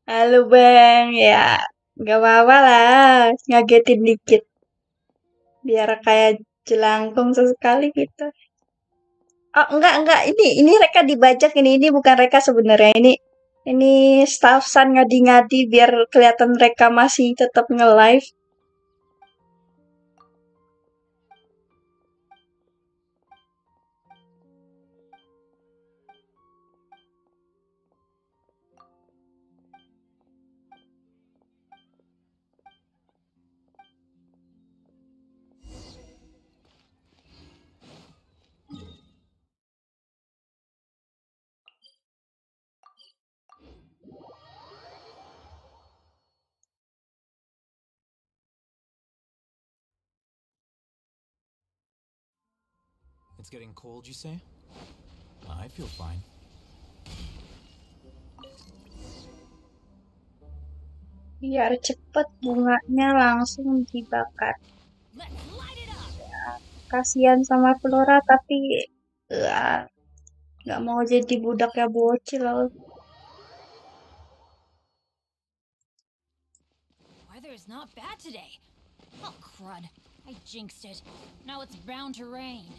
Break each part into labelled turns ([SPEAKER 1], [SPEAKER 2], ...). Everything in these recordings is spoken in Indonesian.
[SPEAKER 1] Halo Bang, ya nggak apa-apa lah, ngagetin dikit. Biar kayak jelangkung sesekali gitu. Oh enggak, ini Reka dibajak ini bukan Reka sebenarnya ini staffsan ngadi-ngadi biar kelihatan Reka masih tetap nge-live.
[SPEAKER 2] It's getting cold, you say? I feel fine.
[SPEAKER 1] Biar cepet bunganya langsung dibakar. Kasihan sama Flora tapi nggak mau jadi budak ya bocil.
[SPEAKER 3] Weather is not bad today. Oh crud! I jinxed it. Now it's bound to rain.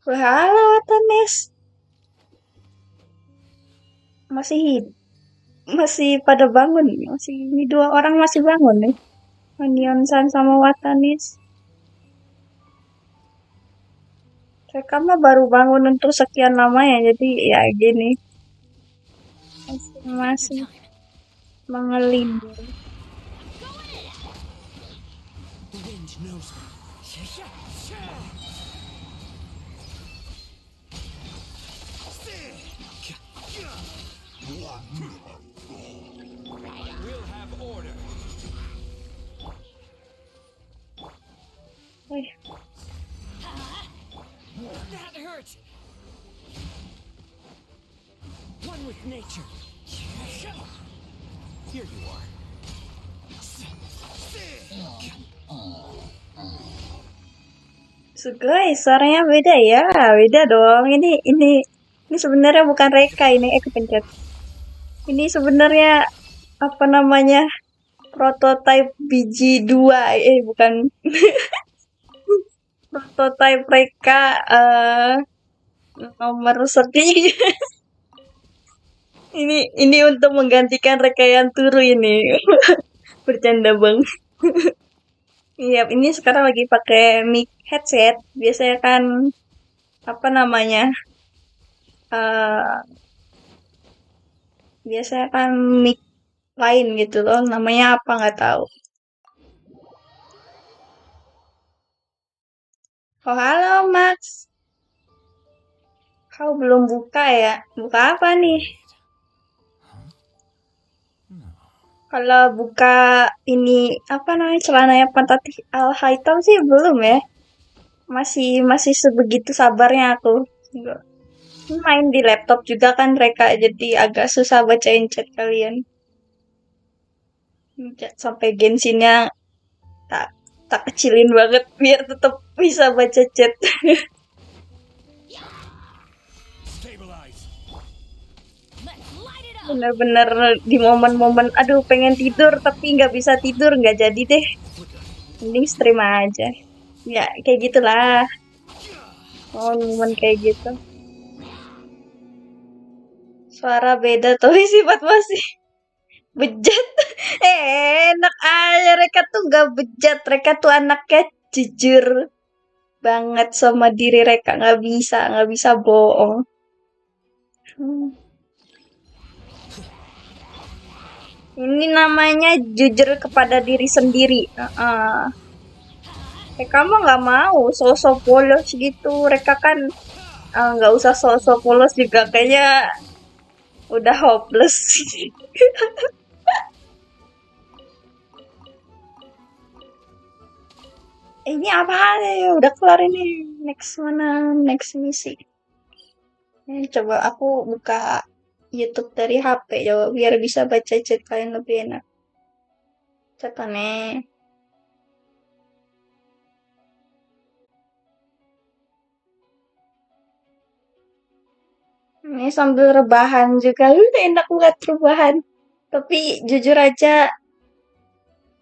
[SPEAKER 1] Halo Tanes, masih pada bangun, masih ini dua orang masih bangun nih. Onion San sama Watanis. Mereka mah baru bangun untuk sekian lama ya, jadi ya gini. Masih mengelindur.
[SPEAKER 2] The wind knows me. We'll have order. That hurt. One with nature. Here you are.
[SPEAKER 1] Sugoi, suaranya beda ya, beda dong. Ini sebenarnya bukan Reka ini, kepencet. Ini sebenarnya apa namanya? Prototype biji 2, bukan. Prototype Reka nomor sekian. ini untuk menggantikan Reka yang turu ini. Bercanda bang. Iya, ini sekarang lagi pakai mic headset. Biasanya kan apa namanya? Biasanya kan mic lain gitu loh. Namanya apa nggak tahu. Oh halo Max. Kau belum buka ya? Buka apa nih? Kalau buka ini apa namanya celananya Pantat Al Hitam sih belum ya. Masih sebegitu sabarnya aku. Main di laptop juga kan Reka, jadi agak susah bacain chat kalian. Sampai Genshinnya tak kecilin banget biar tetap bisa baca chat. Bener-bener di momen-momen aduh pengen tidur tapi nggak bisa tidur, nggak jadi deh, mending stream aja ya kayak gitulah, momen kayak gitu. Suara beda tapi sifat masih bejat. Enak aja, mereka tuh nggak bejat, mereka tuh anaknya jujur banget sama diri mereka, nggak bisa bohong. Ini namanya jujur kepada diri sendiri. Mereka mah nggak mau sosok polos gitu. Mereka kan nggak usah sosok polos juga kayaknya udah hopeless. Ini apa ya? Udah kelar ini. Next mana? Next misi. Coba aku buka YouTube dari HP ya biar bisa baca chat kalian lebih enak. Coba nih. Ini sambil rebahan juga. Enak banget rebahan. Tapi jujur aja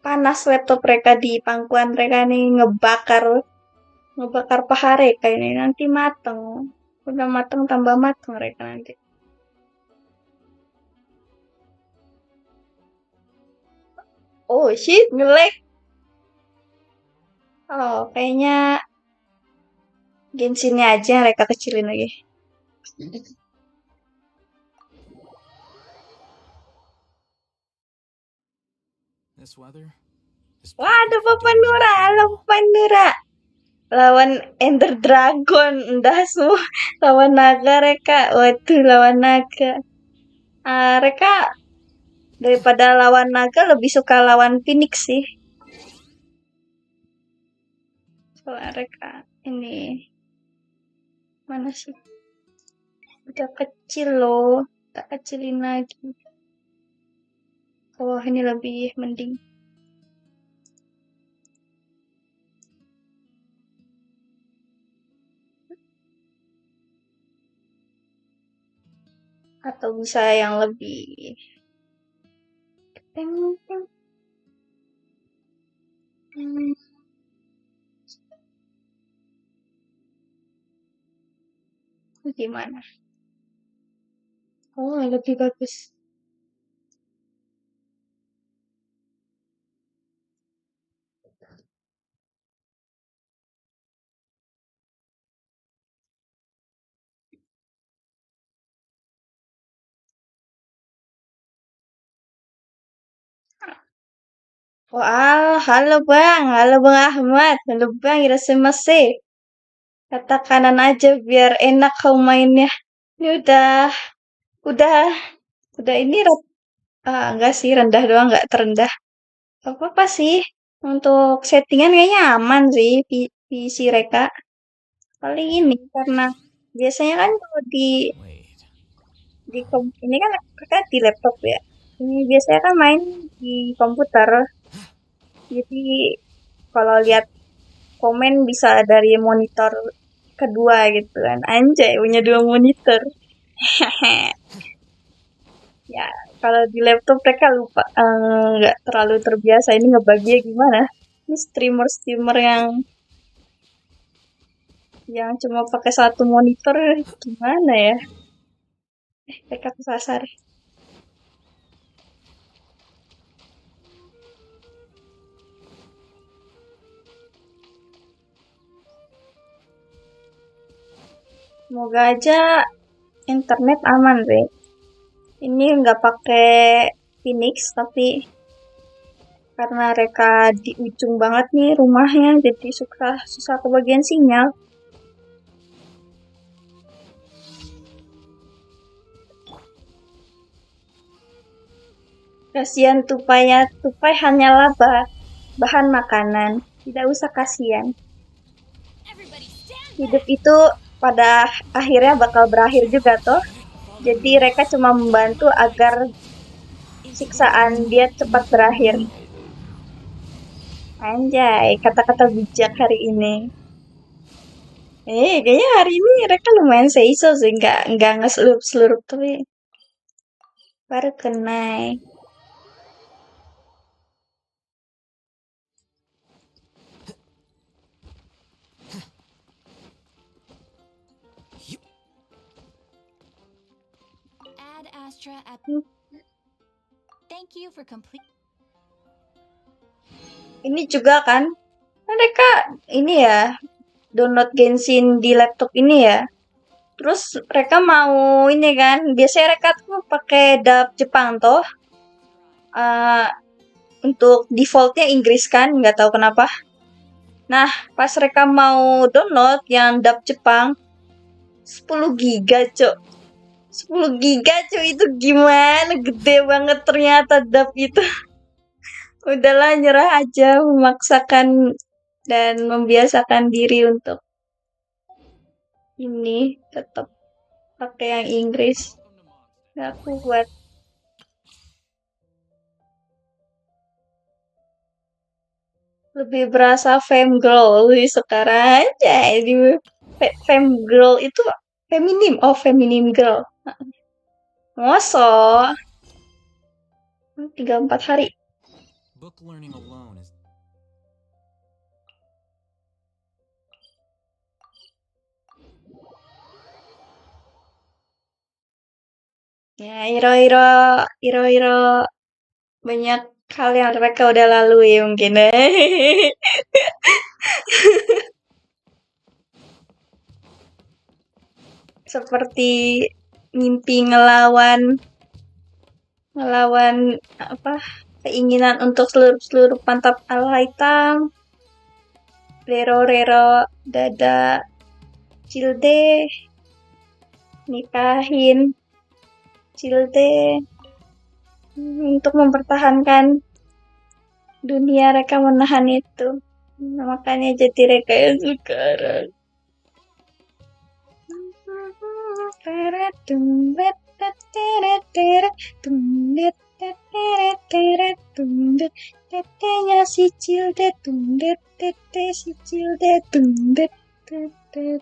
[SPEAKER 1] panas laptop mereka di pangkuan mereka nih ngebakar paha mereka ini nanti mateng. Udah mateng tambah mateng mereka nanti. Oh shit, nge-lag. Oh, kayaknya Genshinnya aja mereka kecilin lagi.
[SPEAKER 2] This weather is
[SPEAKER 1] Wah, ada
[SPEAKER 2] perfect for
[SPEAKER 1] Papa
[SPEAKER 2] getting away
[SPEAKER 1] Nura,
[SPEAKER 2] from
[SPEAKER 1] halo
[SPEAKER 2] it all.
[SPEAKER 1] Papa Nura. Lawan Ender Dragon, udah semua lawan naga mereka. Waduh, lawan naga. Mereka daripada lawan naga lebih suka lawan Phoenix sih. Soalnya mereka ini mana sih? Udah kecil loh, tak kecilin lagi. Oh, ini lebih mending. Atau bisa yang lebih teng teng. Hmm, gimana? Oh, lebih bagus. Wah, halo Bang Ahmad, halo Bang, irasemase. Kata kanan aja biar enak kau mainnya. Ini udah, udah ini enggak sih rendah doang, enggak terendah. Apa apa sih? Untuk settingan kayaknya aman sih PC Reca. Paling ini karena biasanya kan kalau
[SPEAKER 2] Wait.
[SPEAKER 1] ini kan kakak di laptop ya. Ini biasanya kan main di komputer. Jadi kalau lihat komen bisa dari monitor kedua gitu kan. Anjay punya dua monitor. Ya, kalau di laptop mereka lupa nggak terlalu terbiasa ini ngebaginya gimana. Ini streamer-streamer yang cuma pakai satu monitor gimana ya? Mereka kesasar. Semoga aja internet aman sih. Ini nggak pakai Phoenix tapi karena mereka di ujung banget nih rumahnya jadi susah susah kebagian sinyal. Kasihan tupainya, tupai hanyalah bahan makanan. Tidak usah kasihan.
[SPEAKER 3] Everybody stand
[SPEAKER 1] Hidup
[SPEAKER 3] back!
[SPEAKER 1] itu pada akhirnya bakal berakhir juga toh. Jadi mereka cuma membantu agar siksaan dia cepat berakhir. Anjay, kata-kata bijak hari ini. Kayaknya hari ini mereka lumayan seiso sih, nggak ngeselurup-selurup tapi baru kenai.
[SPEAKER 3] Add Astra at. Thank you for complete.
[SPEAKER 1] Ini juga kan, mereka ini ya, download Genshin di laptop ini ya. Terus mereka mau ini kan, biasanya mereka tuh pakai dub Jepang toh. Uh, untuk defaultnya Inggris kan, nggak tahu kenapa. Nah, pas mereka mau download yang dub Jepang, 10 giga, Cok. 10 giga, Cok, itu gimana? Gede banget ternyata dub itu. Udahlah, nyerah aja, memaksakan dan membiasakan diri untuk ini tetap pakai yang Inggris. Gak kuat. Lebih berasa femme girl sih sekarang aja. Ini femme girl itu feminim. Oh, feminim girl. Mosok. 3-4 hari.
[SPEAKER 2] Book learning alone is
[SPEAKER 1] Ya, iro-iro banyak hal yang mereka udah lalui mungkin. Seperti mimpi ngelawan apa keinginan untuk seluruh pantap al hitam, rero dada cilde, nikahin cilde untuk mempertahankan dunia. Mereka menahan itu. Nah, makanya jadi mereka yang sekarang. Tetenya si cilde tundet, tete si cilde tundet, tete.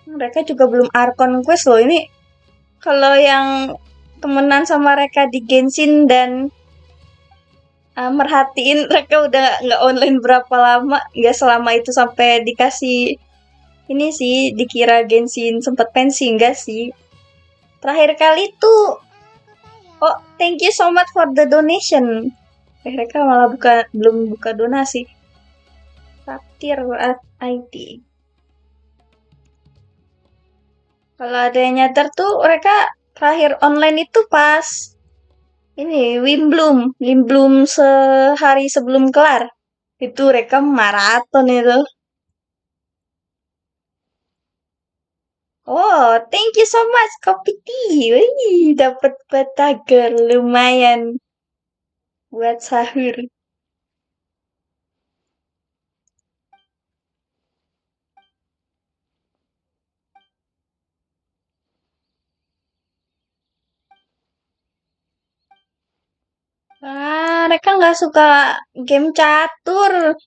[SPEAKER 1] Mereka juga belum Archon Quest loh ini. Kalau yang temenan sama mereka di Genshin dan merhatiin mereka udah nggak online berapa lama, nggak selama itu sampai dikasih ini sih, dikira Genshin sempat pensi, enggak sih. Terakhir kali tuh, oh thank you so much for the donation. Mereka malah belum buka donasi. Trakteer ID. Kalau ada yang nyadar tuh mereka terakhir online itu pas ini Wimbloom sehari sebelum kelar. Itu mereka maraton itu. Oh, thank you so much kopi tea. Wih, dapat batagar lumayan buat sahur. Mereka nggak suka game catur.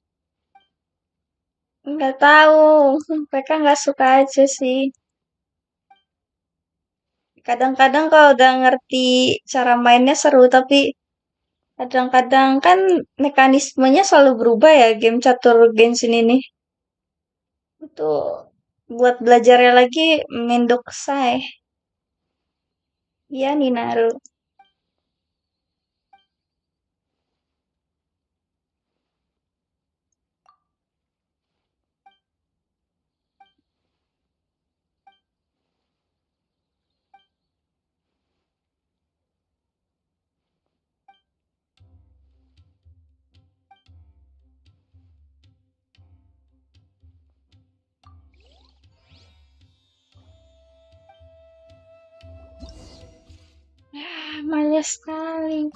[SPEAKER 1] Nggak tahu. Mereka nggak suka aja sih. Kadang-kadang kalau udah ngerti cara mainnya seru, tapi kadang-kadang kan mekanismenya selalu berubah ya game catur Genshin ini. Itu buat belajarnya lagi mendok say. Iya nih Naru. Malas sekali.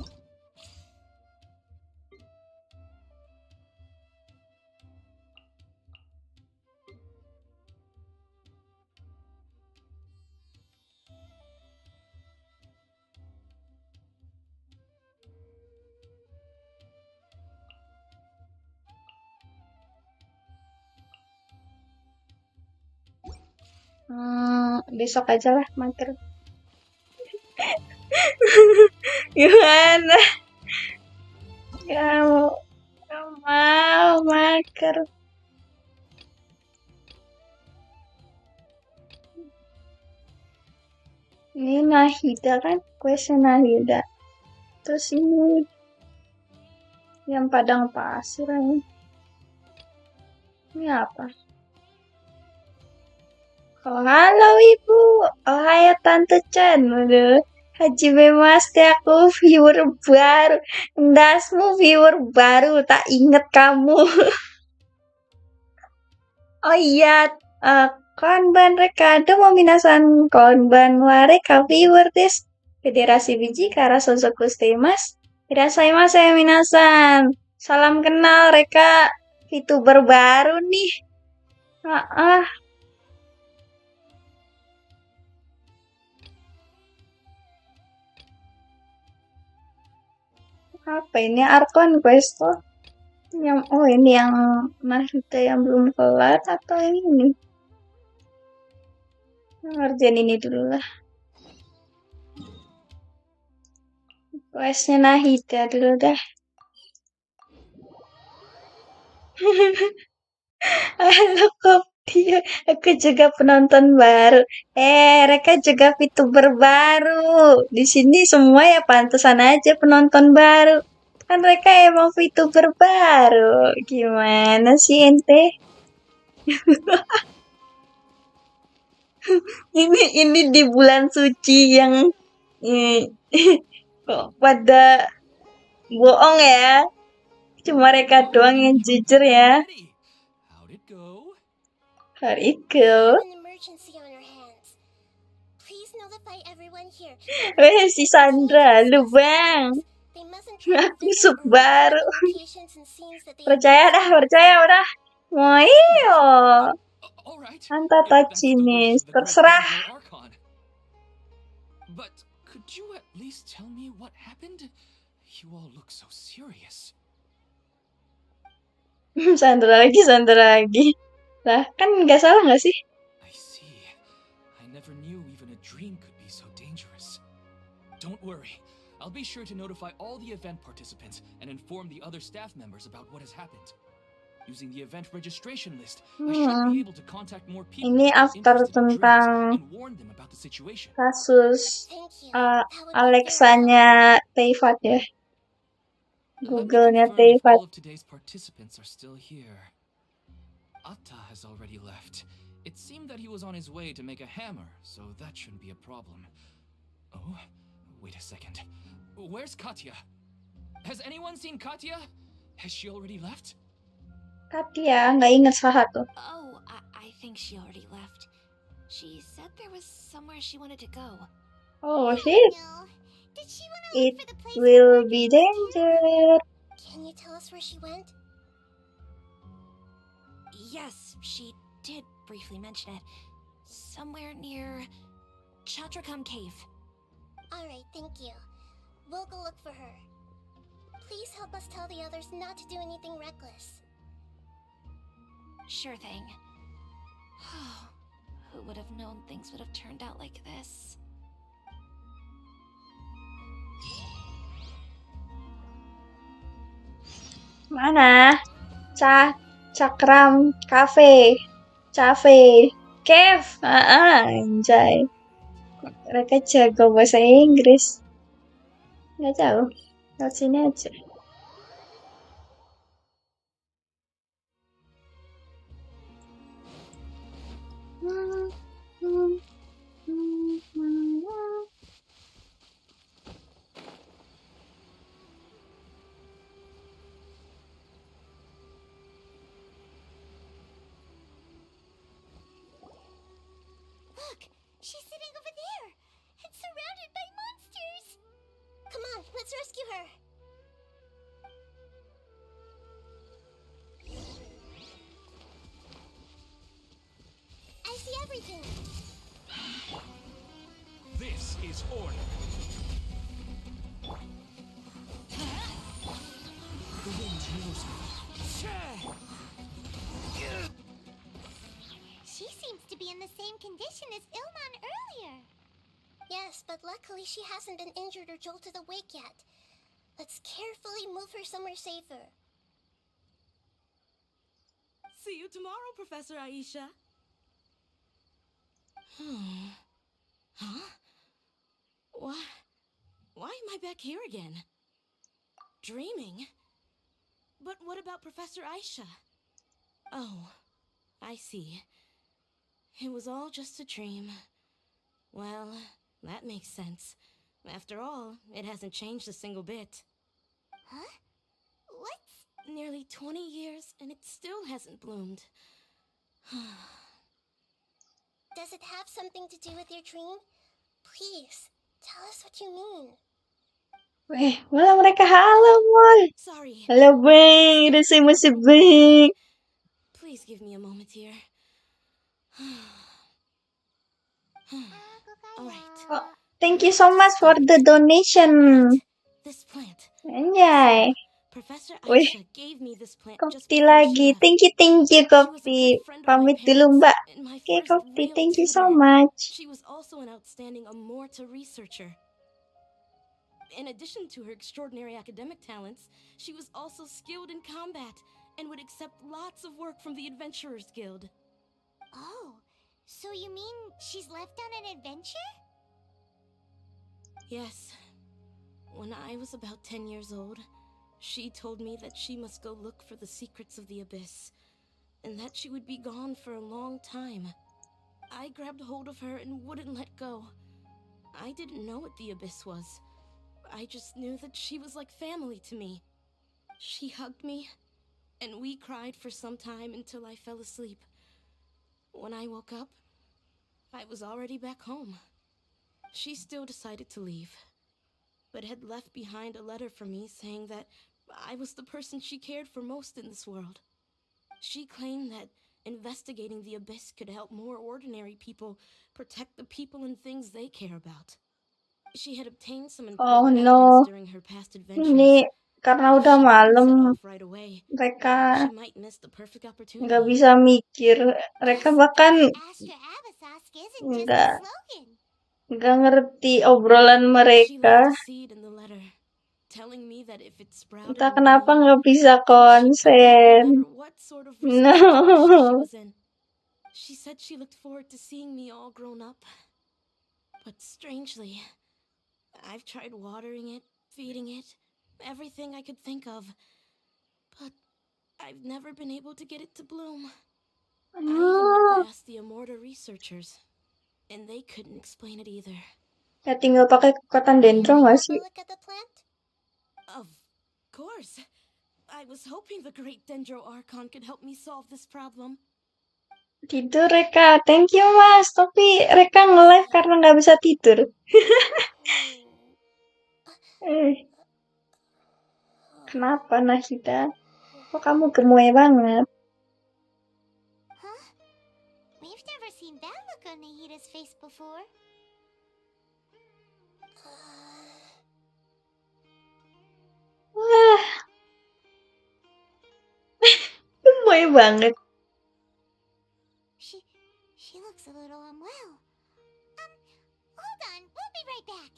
[SPEAKER 1] Besok aja lah mager. Gimana? Gak mau mager. Ini Nahida kan, questnya Nahida. Terus ini yang padang pasir ini. Ini apa? Oh, halo Ibu. Oh, hai Tante Chan. Waduh. Haji Mas, aku viewer baru. Ndasmu viewer baru, tak inget kamu. Oh iya, konban Rekado mau minasan konban wa Reca Viouer des. Federasi Biji Kara Sosok Mas. Irasaimasu ya minasan. Salam kenal Reka, Vtuber baru nih. Ah, ah. Apa ini Arkon Quest tuh? Yang ini yang Nahita yang belum kelar atau yang ini? Ngerjain ini dulu lah. Questnya Nahita dulu dah. Halo Kop dia, aku juga penonton baru. Mereka juga VTuber baru. Di sini semua ya pantesan aja penonton baru. Kan mereka emang VTuber baru. Gimana sih ente? ini di bulan suci yang kok pada bohong ya. Cuma mereka doang yang jujur ya.
[SPEAKER 2] Ready. How'd it go?
[SPEAKER 1] How'd it go?
[SPEAKER 4] An emergency on our hands. Please notify everyone here.
[SPEAKER 1] Weh, si Sandra, lu bang.
[SPEAKER 4] They mustn't try to
[SPEAKER 1] Aku
[SPEAKER 4] visit
[SPEAKER 1] sub
[SPEAKER 4] or
[SPEAKER 1] baru.
[SPEAKER 4] record locations and scenes that they
[SPEAKER 1] Percaya dah, percaya udah. Mau iyo.
[SPEAKER 2] All right.
[SPEAKER 1] Anta
[SPEAKER 2] if that's the wish
[SPEAKER 1] tachinis,
[SPEAKER 2] of the great
[SPEAKER 1] terserah.
[SPEAKER 2] Grandeur Archon. But could you at least tell me what happened? You all look so serious.
[SPEAKER 1] Sandra lagi. Lah, kan nggak salah nggak sih?
[SPEAKER 2] I see. I never knew even a dream could be so dangerous. Don't worry. I'll be sure to notify all the event participants and inform the other staff members about what has happened. Using the event registration list, I should be able to contact more people
[SPEAKER 1] Ini
[SPEAKER 2] who are
[SPEAKER 1] after
[SPEAKER 2] interested in dreams
[SPEAKER 1] tentang
[SPEAKER 2] and warn them about the situation.
[SPEAKER 1] kasus
[SPEAKER 4] Thank you. That would be very
[SPEAKER 1] Alexanya Teifat ya.
[SPEAKER 2] Let me
[SPEAKER 1] Google-nya
[SPEAKER 2] confirm if
[SPEAKER 1] Teifat.
[SPEAKER 2] all of today's participants are still here. Atta has already left. It seemed that he was on his way to make a hammer, so that shouldn't be a problem. Oh, wait a second. Where's Katya? Has anyone seen Katya? Has she already left?
[SPEAKER 1] Katya, nggak inget salah tuh.
[SPEAKER 3] Oh, I think she already left. She said there was somewhere she wanted to go.
[SPEAKER 1] Oh shit,
[SPEAKER 4] No. Did she want to
[SPEAKER 1] it
[SPEAKER 4] look for the place
[SPEAKER 1] will
[SPEAKER 4] where
[SPEAKER 1] be
[SPEAKER 4] Morgan was here?
[SPEAKER 1] danger.
[SPEAKER 4] Can you tell us where she went?
[SPEAKER 3] Yes, she did briefly mention it. Somewhere near Chatrakam Cave.
[SPEAKER 4] Alright, thank you. We'll go look for her. Please help us tell the others not to do anything reckless.
[SPEAKER 3] Sure thing. Who would have known things would have turned out like this?
[SPEAKER 1] Mana? Cakram Cafe. Cave. Anjay. Mereka jago bahasa Inggris. Nggak jauh. Lewat sini aja.
[SPEAKER 4] Look! She's sitting over there! And surrounded by monsters! Come on, let's rescue her! I see everything!
[SPEAKER 2] This is order. The wind knows me.
[SPEAKER 4] She seems to be in the same condition as Ilman earlier. Yes, but luckily she hasn't been injured or jolted awake yet. Let's carefully move her somewhere safer.
[SPEAKER 5] See you tomorrow, Professor Aisha.
[SPEAKER 3] Huh?
[SPEAKER 5] Why am I back here again? Dreaming? But what about Professor Aisha? Oh, I see. It was all just a dream. Well, that makes sense. After all, it hasn't changed a single bit.
[SPEAKER 4] Huh? What?
[SPEAKER 5] Nearly 20 years, and it still hasn't bloomed.
[SPEAKER 4] Does it have something to do with your dream? Please, tell us what you mean.
[SPEAKER 1] Weh, malah mereka halo, Mol.
[SPEAKER 5] Sorry.
[SPEAKER 1] Halo, Bang. Udah saya masih Bang.
[SPEAKER 5] Please give me a moment here. Alright.
[SPEAKER 1] Oh, thank you so much for the donation.
[SPEAKER 5] This plant.
[SPEAKER 1] Anjay.
[SPEAKER 5] Professor
[SPEAKER 1] Wih,
[SPEAKER 5] Aisha gave me this plant just
[SPEAKER 1] Kopti
[SPEAKER 5] before she
[SPEAKER 1] lagi.
[SPEAKER 5] left.
[SPEAKER 1] Thank you,
[SPEAKER 5] She was a
[SPEAKER 1] Kopti.
[SPEAKER 5] good friend of my
[SPEAKER 1] Pamit dulu,
[SPEAKER 5] parents
[SPEAKER 1] Mbak.
[SPEAKER 5] and my
[SPEAKER 1] Oke,
[SPEAKER 5] first
[SPEAKER 1] Kopti.
[SPEAKER 5] real
[SPEAKER 1] Thank you so
[SPEAKER 5] tutor.
[SPEAKER 1] much.
[SPEAKER 5] She was also an outstanding Amorta researcher. In addition to her extraordinary academic talents, she was also skilled in combat and would accept lots of work from the Adventurers Guild.
[SPEAKER 4] Oh, so you mean she's left on an adventure?
[SPEAKER 5] Yes. When I was about 10 years old, she told me that she must go look for the secrets of the Abyss, and that she would be gone for a long time. I grabbed hold of her and wouldn't let go. I didn't know what the Abyss was. I just knew that she was like family to me. She hugged me, and we cried for some time until I fell asleep. When I woke up, I was already back home. She still decided to leave, but had left behind a letter for me saying that I was the person she cared for most in this world. She claimed that investigating the Abyss could help more ordinary people protect the people and things they care about. She had obtained some
[SPEAKER 1] Oh
[SPEAKER 5] important
[SPEAKER 1] no.
[SPEAKER 5] evidence during her past adventures.
[SPEAKER 1] Ini karena
[SPEAKER 5] If
[SPEAKER 1] udah
[SPEAKER 5] she didn't set
[SPEAKER 1] malam,
[SPEAKER 5] off right away,
[SPEAKER 1] mereka
[SPEAKER 5] she might miss the perfect
[SPEAKER 1] nggak
[SPEAKER 5] opportunity.
[SPEAKER 1] bisa mikir. Mereka bahkan
[SPEAKER 4] Astra Abasask isn't just a
[SPEAKER 1] nggak
[SPEAKER 4] slogan.
[SPEAKER 1] ngerti obrolan
[SPEAKER 5] She
[SPEAKER 1] mereka.
[SPEAKER 5] left a seed in the letter, telling me that if it sprouted
[SPEAKER 1] Entah
[SPEAKER 5] and
[SPEAKER 1] kenapa
[SPEAKER 5] bloomed,
[SPEAKER 1] nggak bisa
[SPEAKER 5] then she'd come back no
[SPEAKER 1] konsen.
[SPEAKER 5] matter what sort of risky situation she
[SPEAKER 1] No.
[SPEAKER 5] was in. She said she looked forward to seeing me all grown up. But strangely, I've tried watering it, feeding it, everything I could think of. But I've never been able to get it to bloom. I even went to ask the Amorta researchers, and they couldn't explain it either.
[SPEAKER 1] Ya tinggal pakai kekuatan dendro
[SPEAKER 4] Can we
[SPEAKER 1] nggak
[SPEAKER 4] have a
[SPEAKER 1] sih?
[SPEAKER 4] look at the plant?
[SPEAKER 5] Of course. I was hoping the great Dendro Archon could help me solve this problem.
[SPEAKER 1] Tidur Reka, thank you Mas. Tapi Reka nge-live karena nggak bisa tidur. Eh, kenapa Nahida? Kok kamu gemoy banget?
[SPEAKER 4] Huh? We've never seen that look on Nahida's face before.
[SPEAKER 1] Wah, gemoy banget.
[SPEAKER 4] She looks a little unwell. Hold on, we'll be right back.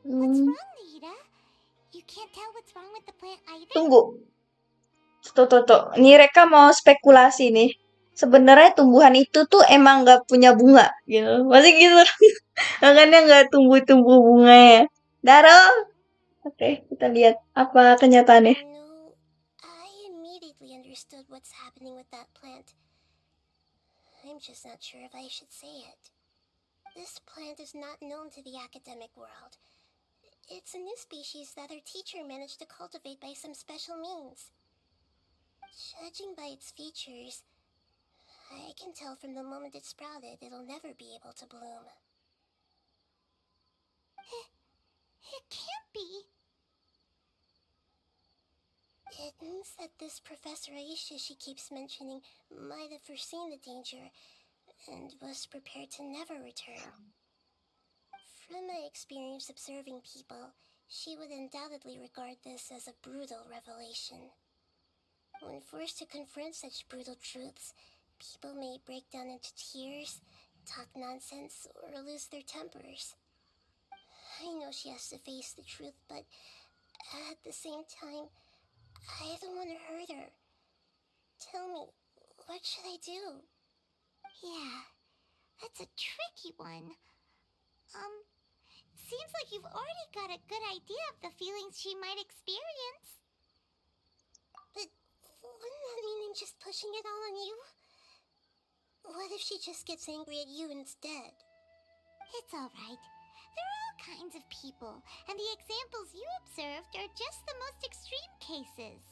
[SPEAKER 4] What's wrong, Nahida? You can't tell what's wrong with the plant either?
[SPEAKER 1] Tunggu. Tuh. Ini Reka mau spekulasi nih. Sebenarnya tumbuhan itu tuh emang nggak punya bunga, gitu. Masih gitu. Makanya nggak tumbuh-tumbuh bunganya. Daro. Oke, kita lihat apa kenyataannya.
[SPEAKER 4] No, I immediately understood what's happening with that plant. I'm just not sure if I should say it. This plant is not known to the academic world. It's a new species that our teacher managed to cultivate by some special means. Judging by its features, I can tell from the moment it sprouted it'll never be able to bloom. It can't be. It means that this Professor Aisha she keeps mentioning might have foreseen the danger and was prepared to never return. From my experience observing people, she would undoubtedly regard this as a brutal revelation. When forced to confront such brutal truths, people may break down into tears, talk nonsense, or lose their tempers. I know she has to face the truth, but at the same time, I don't want to hurt her. Tell me, what should I do?
[SPEAKER 6] Yeah, that's a tricky one. Seems like you've already got a good idea of the feelings she might experience.
[SPEAKER 4] But wouldn't that mean I'm just pushing it all on you? What if she just gets angry at you instead?
[SPEAKER 6] It's alright. There are all kinds of people, and the examples you observed are just the most extreme cases.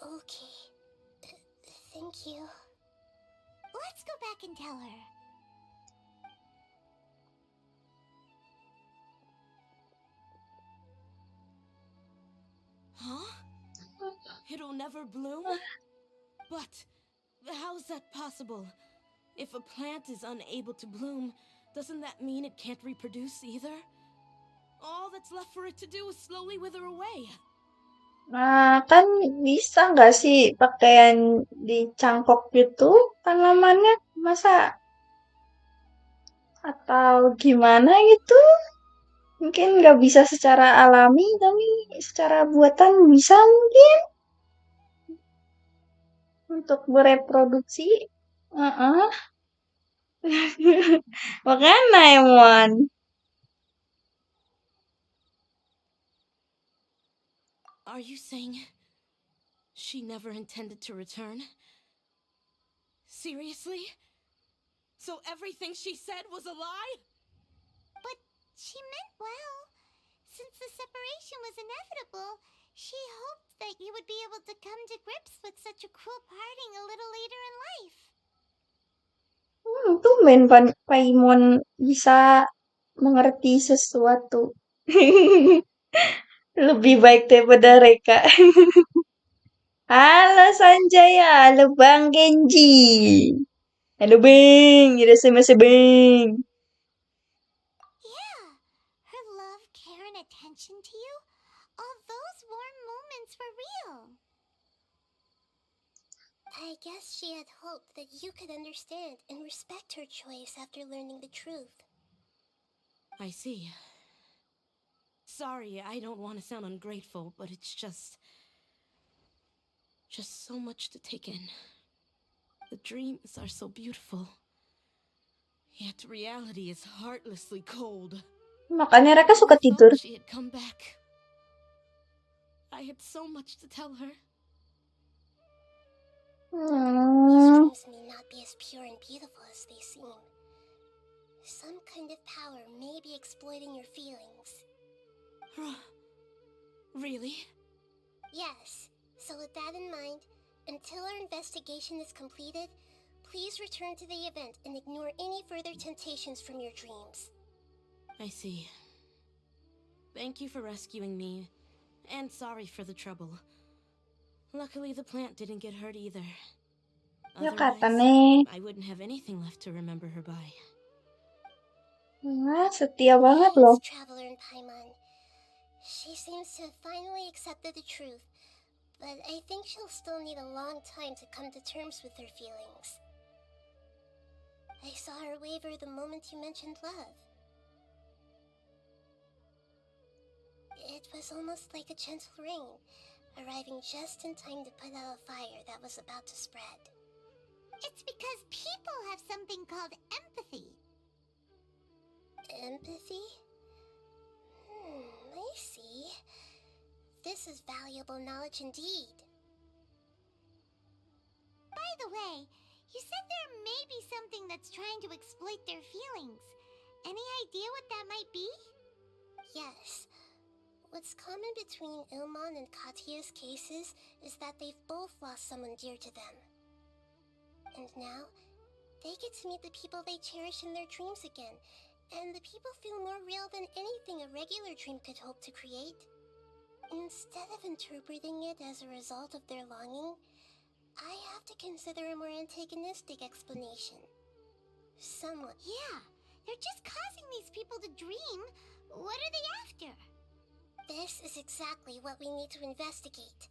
[SPEAKER 4] Okay. Thank you.
[SPEAKER 6] Let's go back and tell her.
[SPEAKER 5] Huh? It'll never bloom? But how's that possible? If a plant is unable to bloom, doesn't that mean it can't reproduce either? All that's left for it to do is slowly wither away.
[SPEAKER 1] Nah, kan bisa nggak sih pakaian dicangkok gitu tanamannya? Masa atau gimana gitu? Mungkin nggak bisa secara alami, tapi secara buatan bisa mungkin untuk bereproduksi. Heeh. Makanya emang.
[SPEAKER 5] Are you saying she never intended to return? Seriously? So everything she said was a lie?
[SPEAKER 6] But she meant well. Since the separation was inevitable, she hoped that you would be able to come to grips with such a cruel parting a little later in life.
[SPEAKER 1] Tumben Paimon bisa mengerti sesuatu. Lebih baik daripada Reca. Halo Sanjaya, halo Bang Genji. Halo Bang, masih Bang.
[SPEAKER 6] Yeah, her love, care, and attention to you, all those warm moments were real.
[SPEAKER 4] I guess she had hoped that you could understand and respect her choice after learning the truth.
[SPEAKER 5] I see. Sorry, I don't want to sound ungrateful, but it's just so much to take in. The dreams are so beautiful, yet reality is heartlessly cold.
[SPEAKER 1] Makanya Reca suka
[SPEAKER 5] I
[SPEAKER 1] tidur.
[SPEAKER 5] thought she had come back. I had so much to tell her.
[SPEAKER 4] These dreams may not be as pure and beautiful as they seem. Some kind of power may be exploiting your feelings.
[SPEAKER 5] Really?
[SPEAKER 4] Yes. So with that in mind, until our investigation is completed, please return to the event and ignore any further temptations from your dreams.
[SPEAKER 5] I see. Thank you for rescuing me, and sorry for the trouble. Luckily, the plant didn't get hurt either.
[SPEAKER 1] Ya kata
[SPEAKER 5] Otherwise,
[SPEAKER 1] nih.
[SPEAKER 5] I wouldn't have anything left to remember her by.
[SPEAKER 1] Nah, setia banget loh.
[SPEAKER 4] Thanks, Traveler and Paimon. She seems to have finally accepted the truth, but I think she'll still need a long time to come to terms with her feelings. I saw her waver the moment you mentioned love. It was almost like a gentle rain, arriving just in time to put out a fire that was about to spread.
[SPEAKER 6] It's because people have something called empathy.
[SPEAKER 4] Empathy? I see. This is valuable knowledge indeed.
[SPEAKER 6] By the way, you said there may be something that's trying to exploit their feelings. Any idea what that might be?
[SPEAKER 4] Yes. What's common between Ilmon and Katya's cases is that they've both lost someone dear to them. And now, they get to meet the people they cherish in their dreams again, and the people feel more real than anything a regular dream could hope to create. Instead of interpreting it as a result of their longing, I have to consider a more antagonistic explanation. Someone...
[SPEAKER 6] Yeah, they're just causing these people to dream. What are they after?
[SPEAKER 4] This is exactly what we need to investigate.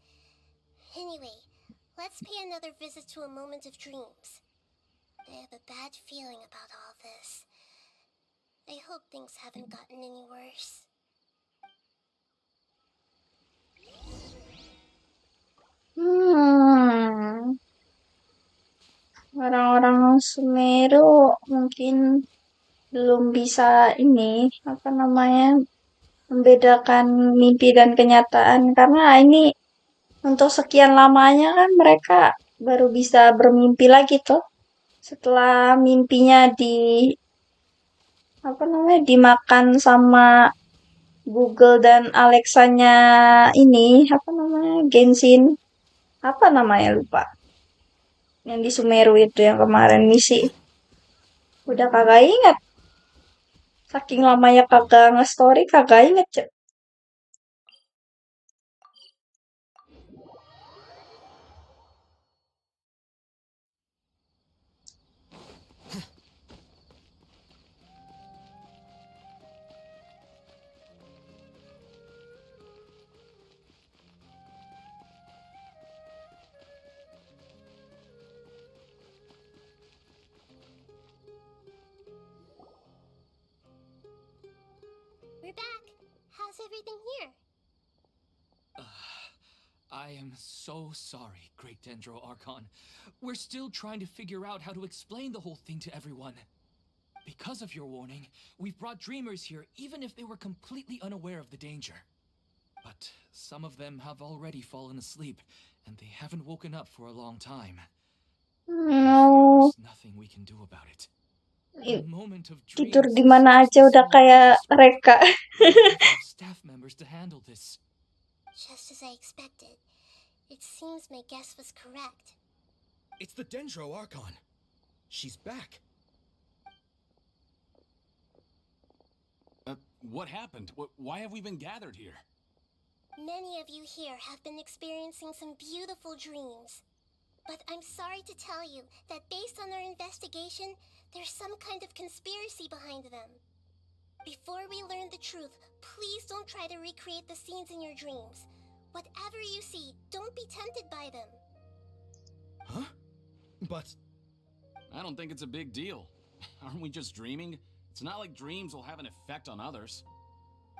[SPEAKER 4] Anyway, let's pay another visit to a moment of dreams. I have a bad feeling about all this. I hope things haven't gotten any worse.
[SPEAKER 1] Hmm, orang-orang Sumeru mungkin belum bisa ini, apa namanya, membedakan mimpi dan kenyataan karena ini untuk sekian lamanya kan mereka baru bisa bermimpi lagi tuh setelah mimpinya apa namanya dimakan sama Google dan Alexanya ini apa namanya Genshin apa namanya lupa yang di Sumeru itu yang kemarin misi udah kagak inget saking lamanya kagak nge-story kagak inget Cek.
[SPEAKER 4] We're back. How's everything here?
[SPEAKER 2] I am so sorry, Great Dendro Archon. We're still trying to figure out how to explain the whole thing to everyone. Because of your warning, we've brought dreamers here even if they were completely unaware of the danger. But some of them have already fallen asleep, and they haven't woken up for a long time. I fear there's nothing we can do about it. A moment of
[SPEAKER 1] Tidur
[SPEAKER 2] dreams
[SPEAKER 1] di
[SPEAKER 2] is
[SPEAKER 1] mana
[SPEAKER 2] such
[SPEAKER 1] aja
[SPEAKER 2] a
[SPEAKER 1] udah
[SPEAKER 2] small
[SPEAKER 1] kayak
[SPEAKER 2] request.
[SPEAKER 1] Reca.
[SPEAKER 2] We don't have enough staff members to handle this.
[SPEAKER 4] Just as I expected. It seems my guess was correct.
[SPEAKER 7] It's the Dendro Archon. She's back.
[SPEAKER 8] What happened? Why have we been gathered here?
[SPEAKER 4] Many of you here have been experiencing some beautiful dreams. But I'm sorry to tell you that based on our investigation, there's some kind of conspiracy behind them. Before we learn the truth, please don't try to recreate the scenes in your dreams. Whatever you see, don't be tempted by them.
[SPEAKER 7] Huh? But
[SPEAKER 8] I don't think it's a big deal. Aren't we just dreaming? It's not like dreams will have an effect on others.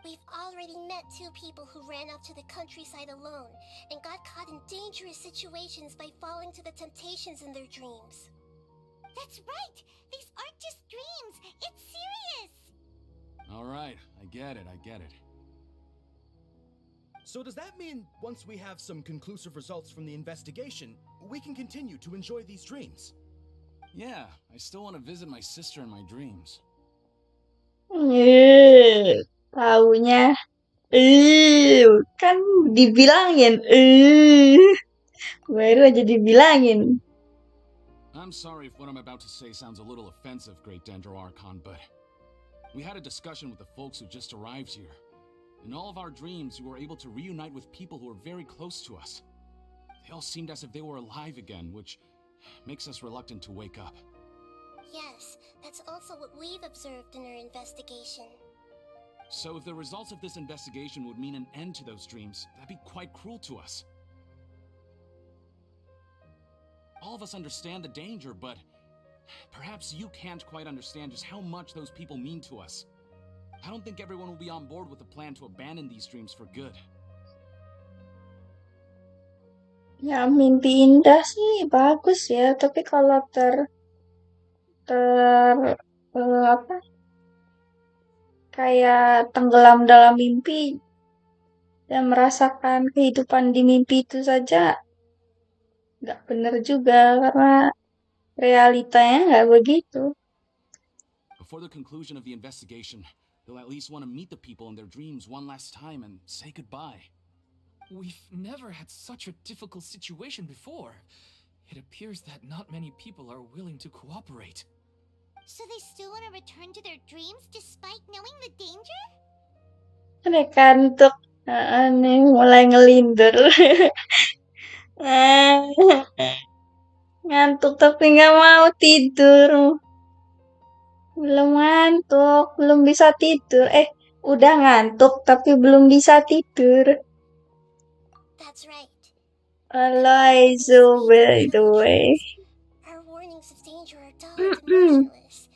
[SPEAKER 4] We've already met 2 people who ran off to the countryside alone and got caught in dangerous situations by falling to the temptations in their dreams.
[SPEAKER 6] That's right! These aren't just dreams! It's serious!
[SPEAKER 8] All right, I get it.
[SPEAKER 7] so does that mean once we have some conclusive results from the investigation, we can continue to enjoy these dreams?
[SPEAKER 8] Yeah, I still want to visit my sister in my dreams.
[SPEAKER 1] Taunya kan dibilangin baru aja dibilangin.
[SPEAKER 8] I'm sorry if what I'm about to say sounds a little offensive, Great Dendro Archon, but we had a discussion with the folks who just arrived here. In all of our dreams, we were able to reunite with people who were very close to us. They all seemed as if they were alive again, which makes us reluctant to wake up.
[SPEAKER 4] Yes, that's also what we've observed in our investigation.
[SPEAKER 8] So if the results of this investigation would mean an end to those dreams, that'd be quite cruel to us. All of us understand the danger, but perhaps you can't quite understand just how much those people mean to us. I don't think everyone will be on board with the plan to abandon these dreams for good.
[SPEAKER 1] Ya mimpi indah sih bagus ya, tapi kalau apa kayak tenggelam dalam mimpi dan merasakan kehidupan di mimpi itu saja nggak bener juga karena realitanya nggak begitu.
[SPEAKER 8] Before the conclusion of the investigation, they'll at least want to meet the people in their dreams one last time and say goodbye.
[SPEAKER 2] We've never had such a difficult situation before. It appears that not many people are willing to cooperate.
[SPEAKER 6] So they still want to return to their dreams despite knowing the danger?
[SPEAKER 1] Mereka ngantuk, nih mulai ngelindur. Ngantuk tapi nggak mau tidur. Belum ngantuk, belum bisa tidur. Udah ngantuk tapi belum bisa tidur.
[SPEAKER 4] That's right.
[SPEAKER 1] Hello, by the way.
[SPEAKER 4] Our warnings of danger are dull and emotionless.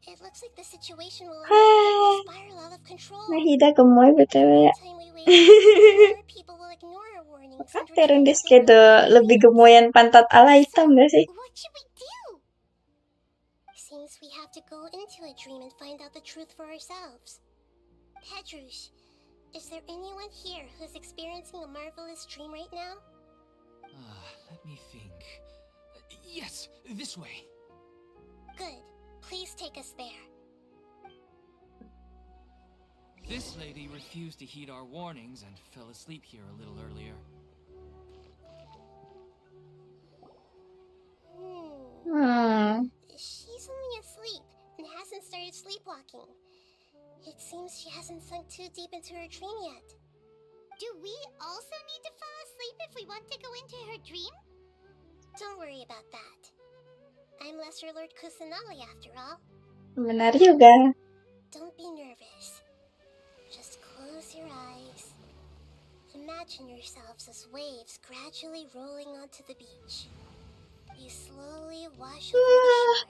[SPEAKER 4] It looks Looks like the situation will inevitably spiral out of control.
[SPEAKER 1] Nahida gemoy BTW ya.
[SPEAKER 4] The time we wait, more people will ignore our warnings and
[SPEAKER 1] Trakteer
[SPEAKER 4] return
[SPEAKER 1] di
[SPEAKER 4] to their
[SPEAKER 1] schedule
[SPEAKER 4] normal
[SPEAKER 1] lebih
[SPEAKER 4] routines.
[SPEAKER 1] gemoyan pantat ala hitam gak sih?
[SPEAKER 6] What should we do?
[SPEAKER 4] Seems we have to go into a dream and find out the truth for ourselves. Pedrush, is there anyone here who's experiencing a marvelous dream right now?
[SPEAKER 2] Let me think. Yes, this way.
[SPEAKER 4] Good. Please take us there.
[SPEAKER 2] This lady refused to heed our warnings and fell asleep here a little earlier.
[SPEAKER 4] She's only asleep and hasn't started sleepwalking. It seems she hasn't sunk too deep into her dream yet.
[SPEAKER 6] Do we also need to fall asleep if we want to go into her dream?
[SPEAKER 4] Don't worry about that. I'm Lesser Lord Kusanali after all.
[SPEAKER 1] Benar juga.
[SPEAKER 4] Don't be nervous. Just close your eyes. Imagine yourselves as waves gradually rolling onto the beach. You slowly wash over the shore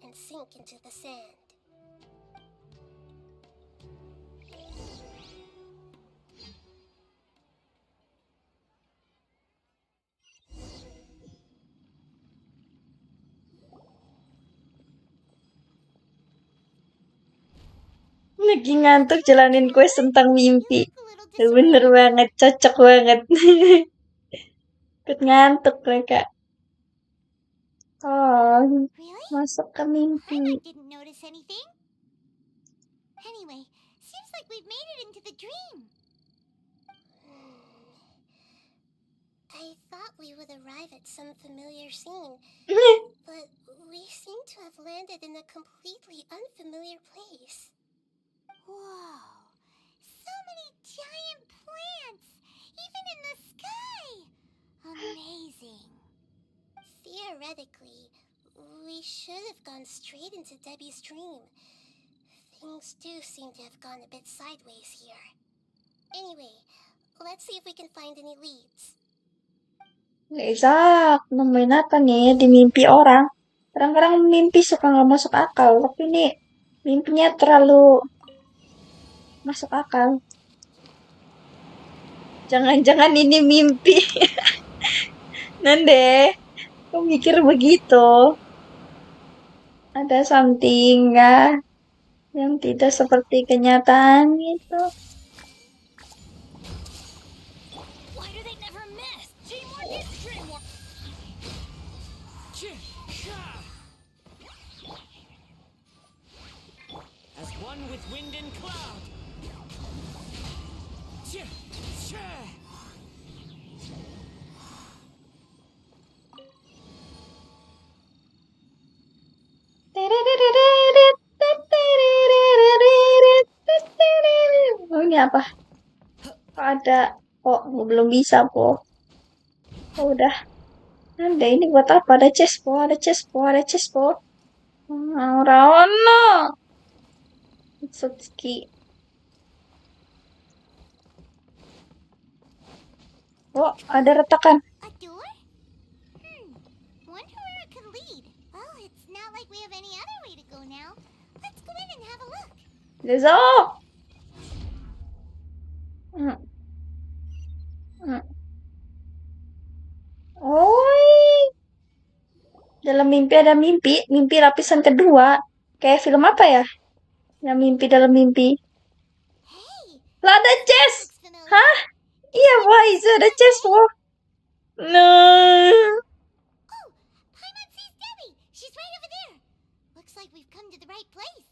[SPEAKER 4] and sink into the sand.
[SPEAKER 1] Lagi ngantuk jalanin quest tentang mimpi.
[SPEAKER 6] You look a little
[SPEAKER 1] Bener banget, cocok banget. Ikut ngantuk mereka. Oh,
[SPEAKER 6] Really?
[SPEAKER 1] masuk ke mimpi.
[SPEAKER 6] Paimon didn't notice anything. Anyway, seems like we've made it into the dream.
[SPEAKER 4] I thought we would arrive at some familiar scene, but we seem to have landed in a completely unfamiliar place.
[SPEAKER 6] Whoa! So many giant plants! Even in the sky! Amazing.
[SPEAKER 4] Theoretically, we should have gone straight into Debbie's dream. Things do seem to have gone a bit sideways here. Anyway, let's see if we can find any leads.
[SPEAKER 1] Exact, nemuin apa nih di mimpi orang? Kadang-kadang mimpi suka nggak masuk akal, tapi ini mimpinya terlalu masuk akal. Jangan-jangan ini mimpi. Nande, kok mikir begitu? Ada something nggak yang tidak seperti kenyataan gitu?
[SPEAKER 3] Why do they never miss? Teamwork is dreamwork.
[SPEAKER 9] As one with wind and cloud.
[SPEAKER 1] Oh, ini apa? Kok ada? Oh, belum bisa, po. Oh, udah. Ada ini buat apa? Ada chest, po. Ada chest, po. Ada chest, po. Rawana. Sutsuki. Oh, ada retakan.
[SPEAKER 6] A door? Wonder where it could lead. Well, it's not like we have any other way to go now. Let's go in and have a look.
[SPEAKER 1] Let's go. Oh, dalam mimpi ada mimpi, mimpi lapisan kedua. Kayak film apa ya? Yang mimpi dalam mimpi.
[SPEAKER 6] Hey,
[SPEAKER 1] Lah ada chest.
[SPEAKER 6] looks familiar.
[SPEAKER 1] Hah? Iya, boys, ada chest, po. No.
[SPEAKER 6] Oh, Paimon sees Debbie. She's right over there. Looks like we've come to the right place.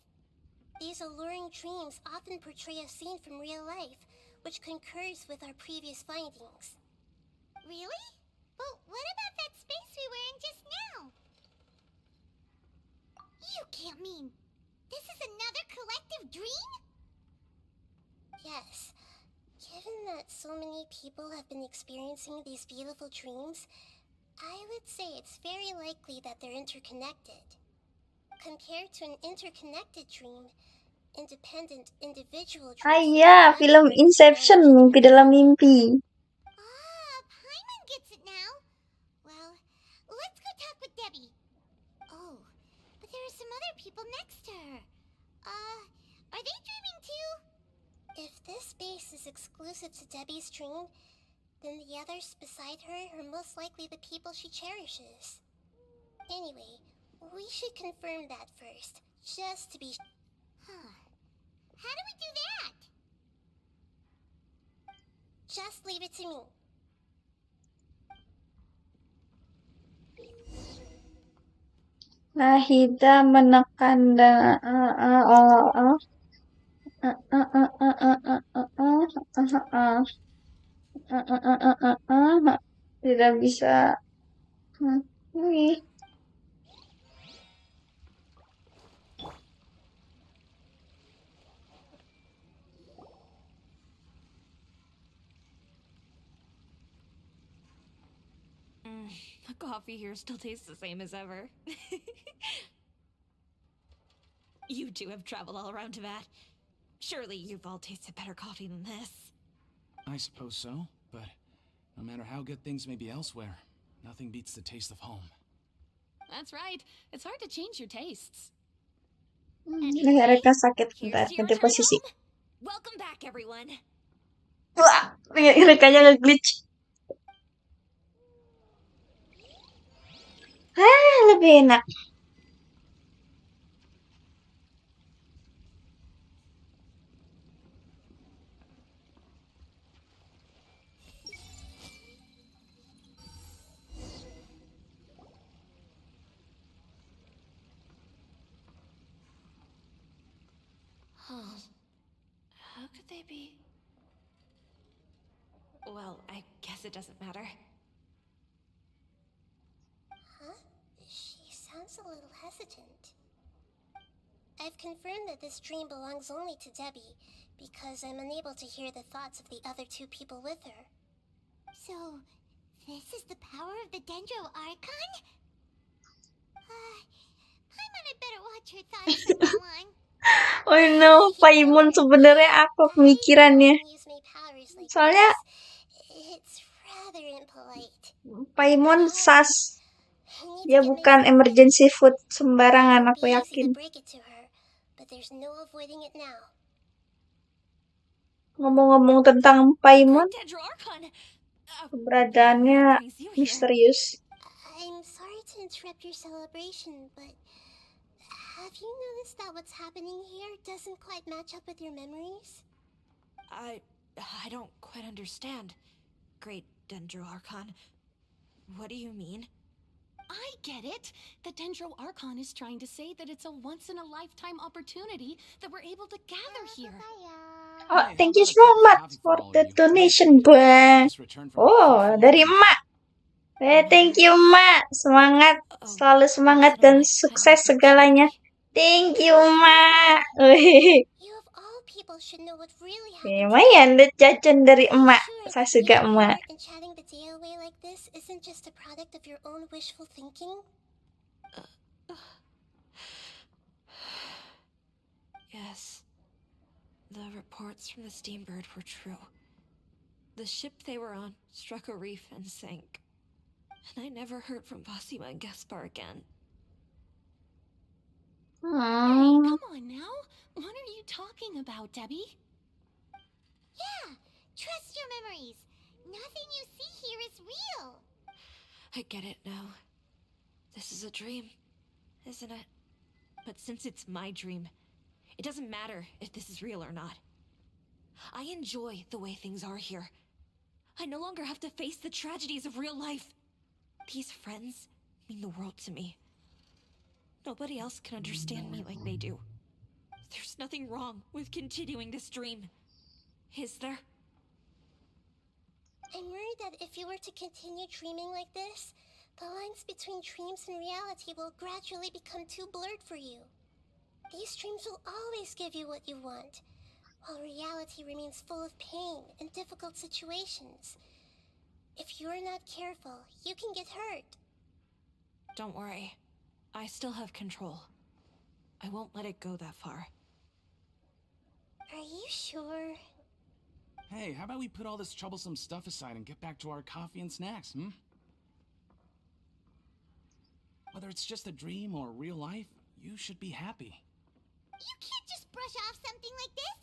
[SPEAKER 4] These alluring dreams often portray a scene from real life, which concurs with our previous findings.
[SPEAKER 6] Really? But what about that space we were in just now? You can't mean this is another collective dream?
[SPEAKER 4] Yes. Given that so many people have been experiencing these beautiful dreams, I would say it's very likely that they're interconnected. Compared to an interconnected dream, independent individual dreams...
[SPEAKER 1] Ah iya, film Inception, mimpi dalam mimpi.
[SPEAKER 6] Paimon gets it now. Well, let's go talk with Debbie. Oh, but there are some other people next to her. Are they dreaming too?
[SPEAKER 4] If this space is exclusive to Debbie's dream, then the others beside her are most likely the people she cherishes. Anyway, we should confirm that first, just to be
[SPEAKER 6] Huh. How do we do that?
[SPEAKER 4] Just leave it to me.
[SPEAKER 1] Nahida menekan tidak bisa. Ini.
[SPEAKER 3] The coffee here still tastes the same as ever. You two have traveled all around Tibet. Surely you've all tasted better coffee than this.
[SPEAKER 8] I suppose so, but no matter how good things may be elsewhere, nothing beats the taste of home.
[SPEAKER 3] That's right. It's hard to change your tastes.
[SPEAKER 1] Leher Reca sakit, bentar,
[SPEAKER 3] Here's to your
[SPEAKER 1] ganti
[SPEAKER 3] return
[SPEAKER 1] posisi.
[SPEAKER 3] home. Welcome back, everyone.
[SPEAKER 1] Wah, Recanya nge-glitch. Lebih enak.
[SPEAKER 3] Huh. How could they be? Well, I guess it doesn't matter.
[SPEAKER 4] Huh? She sounds a little hesitant. I've confirmed that this dream belongs only to Debbie, because I'm unable to hear the thoughts of the other two people with her.
[SPEAKER 6] So, this is the power of the Dendro Archon? Paimon, I better watch her thoughts from now on.
[SPEAKER 1] Oh no, Paimon sebenarnya apa pemikirannya? Soalnya
[SPEAKER 4] It's rather impolite.
[SPEAKER 1] Paimon sas. Dia bukan emergency food sembarangan, aku yakin. Ngomong-ngomong tentang Paimon, keberadaannya misterius.
[SPEAKER 4] I'm sorry to interrupt your celebration, but have you noticed that what's happening here doesn't quite match up with your memories?
[SPEAKER 3] I don't quite understand, Great Dendro Archon. What do you mean?
[SPEAKER 10] I get it. The Dendro Archon is trying to say that it's a once-in-a-lifetime opportunity that we're able to gather here.
[SPEAKER 1] Oh, thank you so much for the donation, Bang. Oh, dari Emak. Thank you, Emak. Semangat, selalu semangat dan sukses segalanya. Thank you, Emak. Lumayan deh jajan dari Emak. Saya juga Emak.
[SPEAKER 3] Yes. The reports from the Steambird were true. The ship they were on struck a reef and sank. And I never heard from Basima and Gaspar again.
[SPEAKER 10] Hey, come on now. What are you talking about, Debbie?
[SPEAKER 6] Yeah, trust your memories. Nothing you see here is real.
[SPEAKER 3] I get it now. This is a dream, isn't it? But since it's my dream, it doesn't matter if this is real or not. I enjoy the way things are here. I no longer have to face the tragedies of real life. These friends mean the world to me. Nobody else can understand me like they do. There's nothing wrong with continuing this dream. Is there?
[SPEAKER 4] I'm worried that if you were to continue dreaming like this, the lines between dreams and reality will gradually become too blurred for you. These dreams will always give you what you want, while reality remains full of pain and difficult situations. If you're not careful, you can get hurt.
[SPEAKER 3] Don't worry. I still have control. I won't let it go that far.
[SPEAKER 4] Are you sure?
[SPEAKER 8] Hey, how about we put all this troublesome stuff aside and get back to our coffee and snacks, Whether it's just a dream or real life,
[SPEAKER 2] You should be happy.
[SPEAKER 6] You can't just brush off something like this.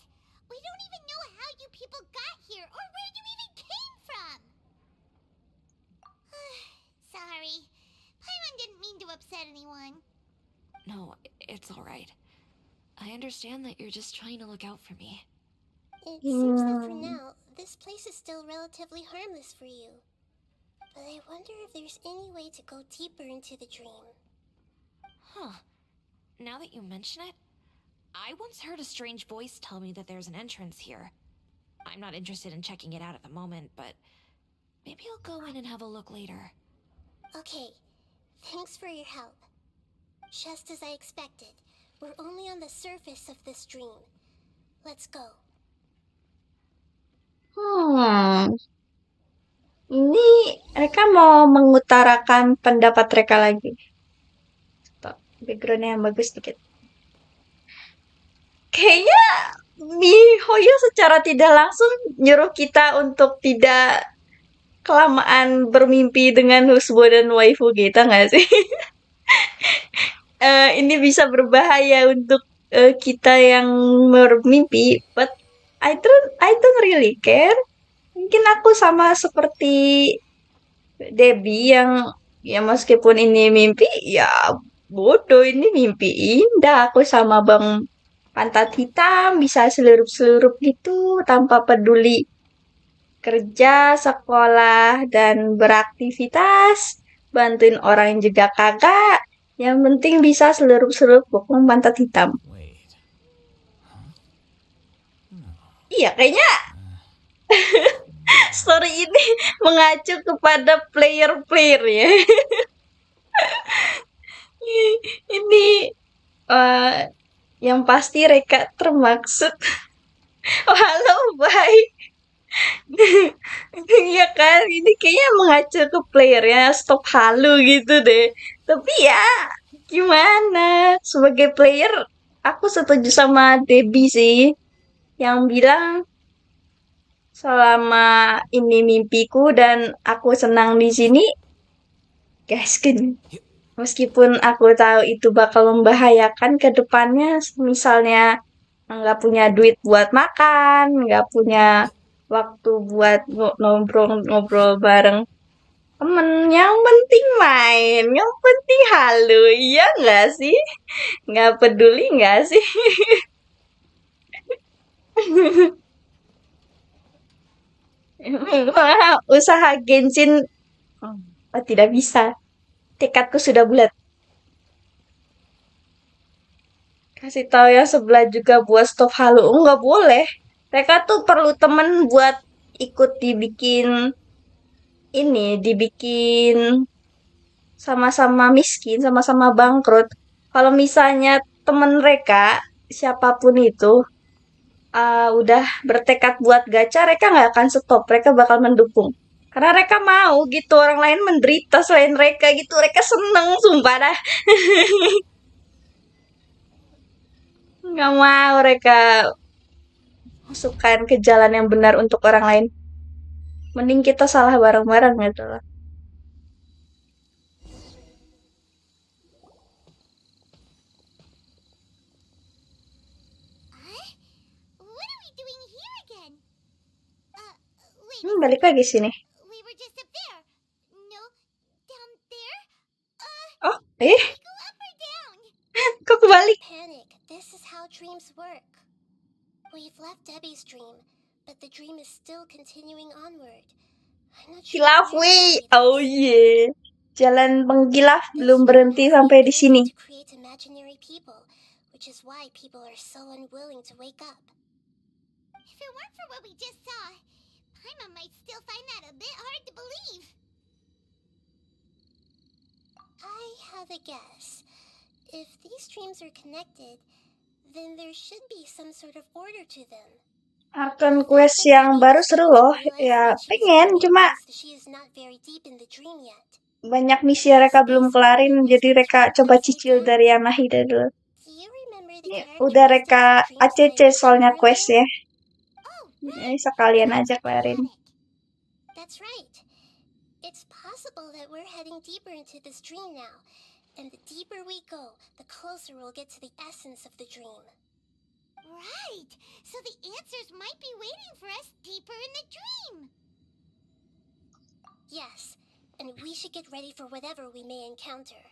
[SPEAKER 6] We don't even know how you people got here or where you even came from. Sorry. Paimon didn't mean to upset anyone.
[SPEAKER 3] No, it's alright. I understand that you're just trying to look out for me.
[SPEAKER 4] It seems that for now, this place is still relatively harmless for you. But I wonder if there's any way to go deeper into the dream.
[SPEAKER 3] Huh. Now that you mention it, I once heard a strange voice tell me that there's an entrance here. I'm not interested in checking it out at the moment, but maybe I'll go in and have a look later.
[SPEAKER 4] Okay, thanks for your help. Just as I expected, we're only on the surface of this dream. Let's go.
[SPEAKER 1] Ini mereka mau mengutarakan pendapat mereka lagi. Stop. Backgroundnya yang bagus dikit. Kayaknya miHoYo secara tidak langsung nyuruh kita untuk tidak kelamaan bermimpi dengan husbo dan waifu kita nggak sih? Ini bisa berbahaya untuk kita yang bermimpi, but I don't really care. Mungkin aku sama seperti Debbie yang ya meskipun ini mimpi, ya bodoh, ini mimpi indah. Aku sama Bang Pantat Hitam bisa selurup-selurup gitu tanpa peduli kerja, sekolah, dan beraktivitas. Bantuin orang juga kagak. Yang penting bisa selurup-selurup bokong Pantat Hitam.
[SPEAKER 2] Wait. Huh? No.
[SPEAKER 1] Iya, kayaknya story ini mengacu kepada player-player ya. Ini yang pasti Reca termaksud. Oh, halo, baik. Iya kan, ini kayaknya mengacu ke player ya, stop halu gitu deh. Tapi ya, gimana? Sebagai player, aku setuju sama Debbie sih. Yang bilang, selama ini mimpiku dan aku senang di sini, gasken. Meskipun aku tahu itu bakal membahayakan ke depannya, misalnya nggak punya duit buat makan, nggak punya waktu buat ngobrol-ngobrol bareng temen. Yang penting main, yang penting halu, iya nggak sih? Nggak peduli nggak sih? Usaha Genshin tidak bisa. Tekadku sudah bulat. Kasih tahu yang sebelah juga buat stop halu. Nggak boleh. Mereka tuh perlu temen buat ikut dibikin sama-sama miskin, sama-sama bangkrut. Kalau misalnya temen mereka, siapapun itu, udah bertekad buat gacha, mereka nggak akan stop. Mereka bakal mendukung. Karena mereka mau gitu, orang lain menderita selain mereka gitu. Mereka seneng, sumpah dah. Nggak mau mereka masukkan ke jalan yang benar untuk orang lain. Mending kita salah bareng-bareng gitu loh.
[SPEAKER 6] What are we doing here again? Wait.
[SPEAKER 1] Balik lagi sini.
[SPEAKER 6] We were just up there. No, down there?
[SPEAKER 1] Oh,
[SPEAKER 6] We go up or down?
[SPEAKER 1] kok kebalik?
[SPEAKER 4] Panic. This is how dreams work. We've left Debbie's dream, but the dream is still continuing onward. I'm not sure
[SPEAKER 1] Kilaf
[SPEAKER 4] where
[SPEAKER 1] weh.
[SPEAKER 4] it
[SPEAKER 1] Oh
[SPEAKER 4] is.
[SPEAKER 1] yeah. Jalan penggilaf
[SPEAKER 4] This
[SPEAKER 1] belum
[SPEAKER 4] dream
[SPEAKER 1] berhenti
[SPEAKER 4] has the
[SPEAKER 1] sampai di
[SPEAKER 4] ability
[SPEAKER 1] sini.
[SPEAKER 4] to create imaginary people, which is why people are so unwilling to wake up.
[SPEAKER 6] If it weren't for what we just saw, Paimon might still find that a bit hard to believe.
[SPEAKER 4] I have a guess. If these dreams are connected, then there should be some sort of order to them.
[SPEAKER 1] Akan quest yang baru seru loh. Ya pengen, cuma
[SPEAKER 4] She is not very deep in the dream yet.
[SPEAKER 1] banyak misi Reca belum kelarin. Jadi Reca coba cicil dari yang Nahida dulu.
[SPEAKER 4] Do you remember the
[SPEAKER 1] Ini udah Reca ACC soalnya quest ya. Ini sekalian aja kelarin.
[SPEAKER 4] That's right. It's possible that we're heading deeper into this dream now. And the deeper we go, the closer we'll get to the essence of the dream.
[SPEAKER 6] Right! So the answers might be waiting for us deeper in the dream!
[SPEAKER 4] Yes, and we should get ready for whatever we may encounter.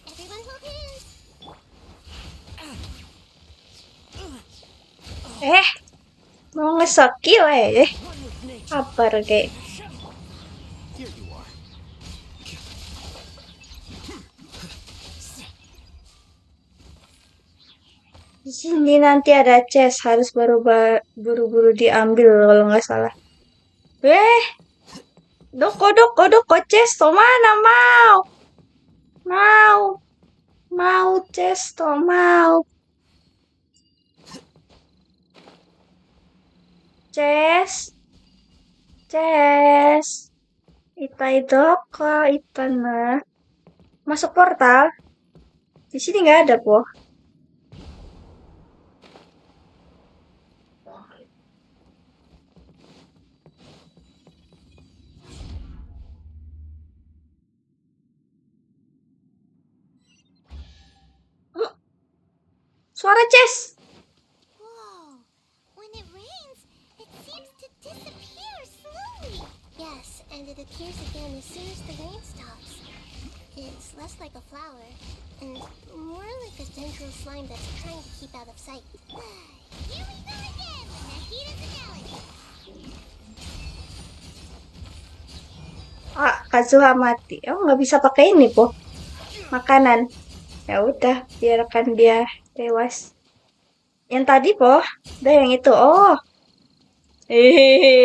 [SPEAKER 4] Everyone hold hands!
[SPEAKER 1] Mau nge-skill aja. Apa kayak
[SPEAKER 7] Here you are.
[SPEAKER 1] di sini nanti ada chest, harus buru-buru diambil kalau nggak salah. Doko chest to mana mau chest to mau chest itai doko itana masuk portal di sini nggak ada po. Suara chest.
[SPEAKER 6] Whoa! When it rains, it seems to disappear slowly.
[SPEAKER 4] Yes, and it appears again as soon as the rain stops. It's less like a flower, and more like a dendral slime that's trying to keep out of sight.
[SPEAKER 6] Here we go again with Nahita's analogy.
[SPEAKER 1] Kazuha mati. Oh, nggak bisa pakai ini po. Makanan. Ya udah, biarkan dia tewas. Yang tadi po, udah yang itu. Oh,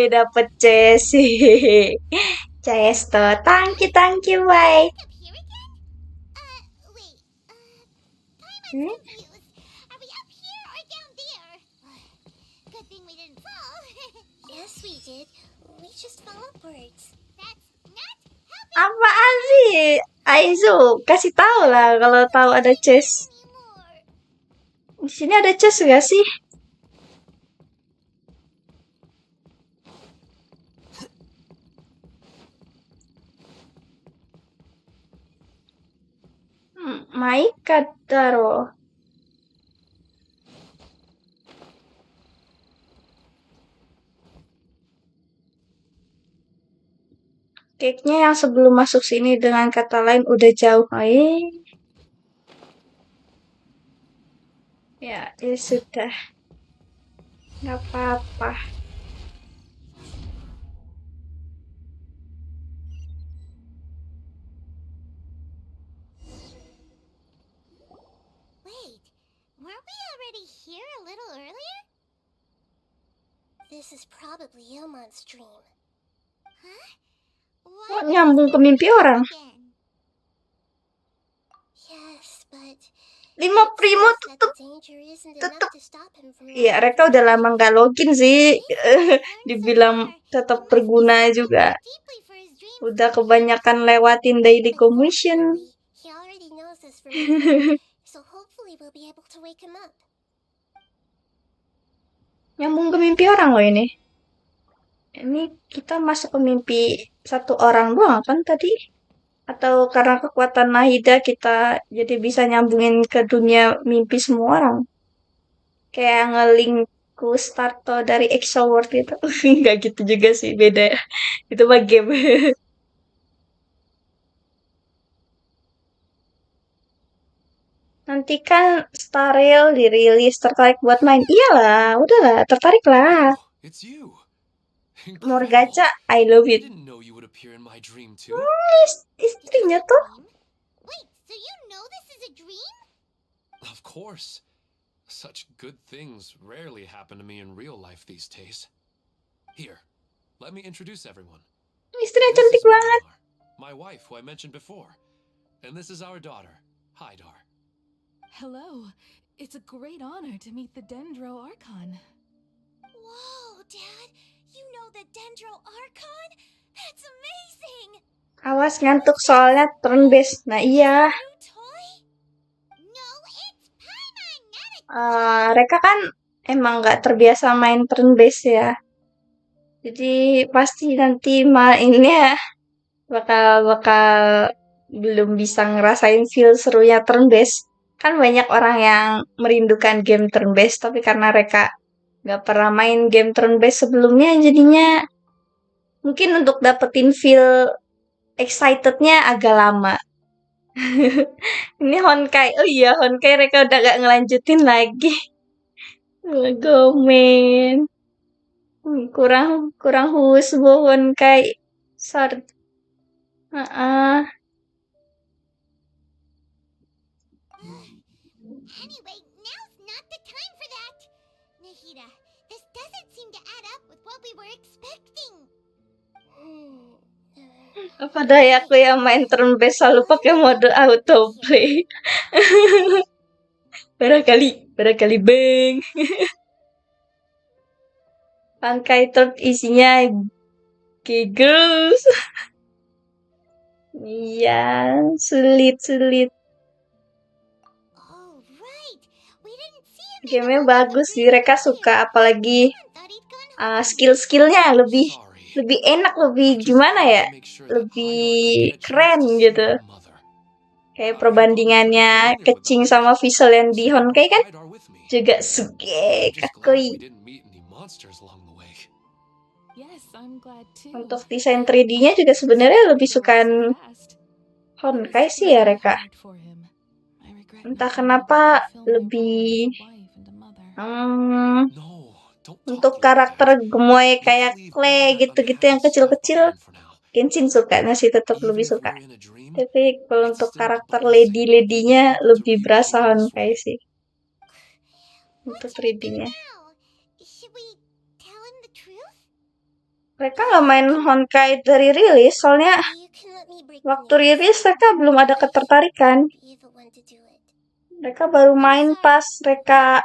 [SPEAKER 1] dapet chest. Chest tuh. Thank you, bye.
[SPEAKER 6] Up here again? Wait. I'm
[SPEAKER 1] Hmm?
[SPEAKER 6] confused. Are we up here or down there? Good thing we didn't fall.
[SPEAKER 4] Yes, we did. We just fell upwards.
[SPEAKER 6] That's not helping
[SPEAKER 1] Apaan sih? Aizu, kasih tahu lah kalau tahu ada chest.
[SPEAKER 6] anymore.
[SPEAKER 1] Di sini ada chest nggak sih? Maika daro. Cake-nya yang sebelum masuk sini dengan kata lain udah jauh. Ya sudah. Nggak apa-apa.
[SPEAKER 6] Wait, weren't we already here a little earlier?
[SPEAKER 4] This is probably Ilmon's dream.
[SPEAKER 6] Huh?
[SPEAKER 1] Kok nyambung ke mimpi orang?
[SPEAKER 6] Again?
[SPEAKER 4] Yes, but
[SPEAKER 1] Lima
[SPEAKER 4] it
[SPEAKER 1] Primo
[SPEAKER 4] seems that the danger isn't enough to stop him from
[SPEAKER 1] Iya,
[SPEAKER 4] learning
[SPEAKER 1] Reca udah lama nggak login sih. Dibilang tetap berguna juga.
[SPEAKER 6] deeply for his dream.
[SPEAKER 1] Udah kebanyakan lewatin daily commission.
[SPEAKER 4] He already knows this from before, so hopefully we'll be able to wake him up.
[SPEAKER 1] Nyambung ke mimpi orang loh ini. Ini kita masuk ke mimpi satu orang doang kan tadi? Atau karena kekuatan Nahida kita jadi bisa nyambungin ke dunia mimpi semua orang? Kayak nge-link ku Starto dari Exo World gitu. Enggak gitu juga sih, beda. Itu mah game. Nanti kan Starrail dirilis, tertarik buat main. Iyalah, udahlah, tertarik lah.
[SPEAKER 2] Oh, it's you.
[SPEAKER 1] More
[SPEAKER 2] Incredible.
[SPEAKER 1] gacha, I love
[SPEAKER 2] I
[SPEAKER 1] it.
[SPEAKER 2] didn't know you would appear in my dream too.
[SPEAKER 1] Istrinya tuh.
[SPEAKER 6] Wait, so you know this is a dream?
[SPEAKER 2] Of course. Such good things rarely happen to me in real life these days. Here, let me introduce everyone.
[SPEAKER 1] Istrinya
[SPEAKER 2] This
[SPEAKER 1] cantik
[SPEAKER 2] is
[SPEAKER 1] banget.
[SPEAKER 2] my wife, who I mentioned before. And this is our daughter, Haidar.
[SPEAKER 10] Hello. It's a great honor to meet the Dendro Archon.
[SPEAKER 6] Whoa, Dad! You know the Dendro Archon? That's amazing!
[SPEAKER 1] Awas ngantuk soalnya turn based. Nah iya,
[SPEAKER 6] New toy? No, it's Paimon, not a
[SPEAKER 1] Reca kan emang nggak terbiasa main turn based ya. Jadi pasti nanti mainnya bakal belum bisa ngerasain feel serunya turn based. Kan banyak orang yang merindukan game turn based, tapi karena Reca nggak pernah main game turn based sebelumnya, jadinya mungkin untuk dapetin feel excitednya agak lama. Ini Honkai, oh iya Honkai Reca udah gak ngelanjutin lagi. Gomen. Kurang husbo Honkai. Sorry.
[SPEAKER 6] Anyway, now's not the time for that! Nahida, this doesn't seem to add up with what we were expecting.
[SPEAKER 1] Apa daya aku yang main turn based selalu pakai mode autoplay. barangkali bang. Honkai turn isinya giggles. Iya, sulit.
[SPEAKER 6] Oh, right. We didn't see him.
[SPEAKER 1] Gamenya bagus sih, Reca suka, apalagi skill-skillnya lebih enak, lebih gimana ya, lebih keren gitu. Kayak perbandingannya Kecing sama Visual yang di Honkai kan juga suge kakui. Untuk desain 3D-nya juga sebenarnya lebih sukaan Honkai sih ya Reca. Entah kenapa lebih untuk karakter gemoy kayak Clay gitu-gitu yang kecil-kecil, Genshin suka, sih tetap lebih suka. Tapi kalau untuk karakter lady-ladynya lebih berasa Honkai sih. Untuk 3D-nya. Mereka nggak main Honkai dari rilis, soalnya waktu rilis mereka belum ada ketertarikan. Mereka baru main pas mereka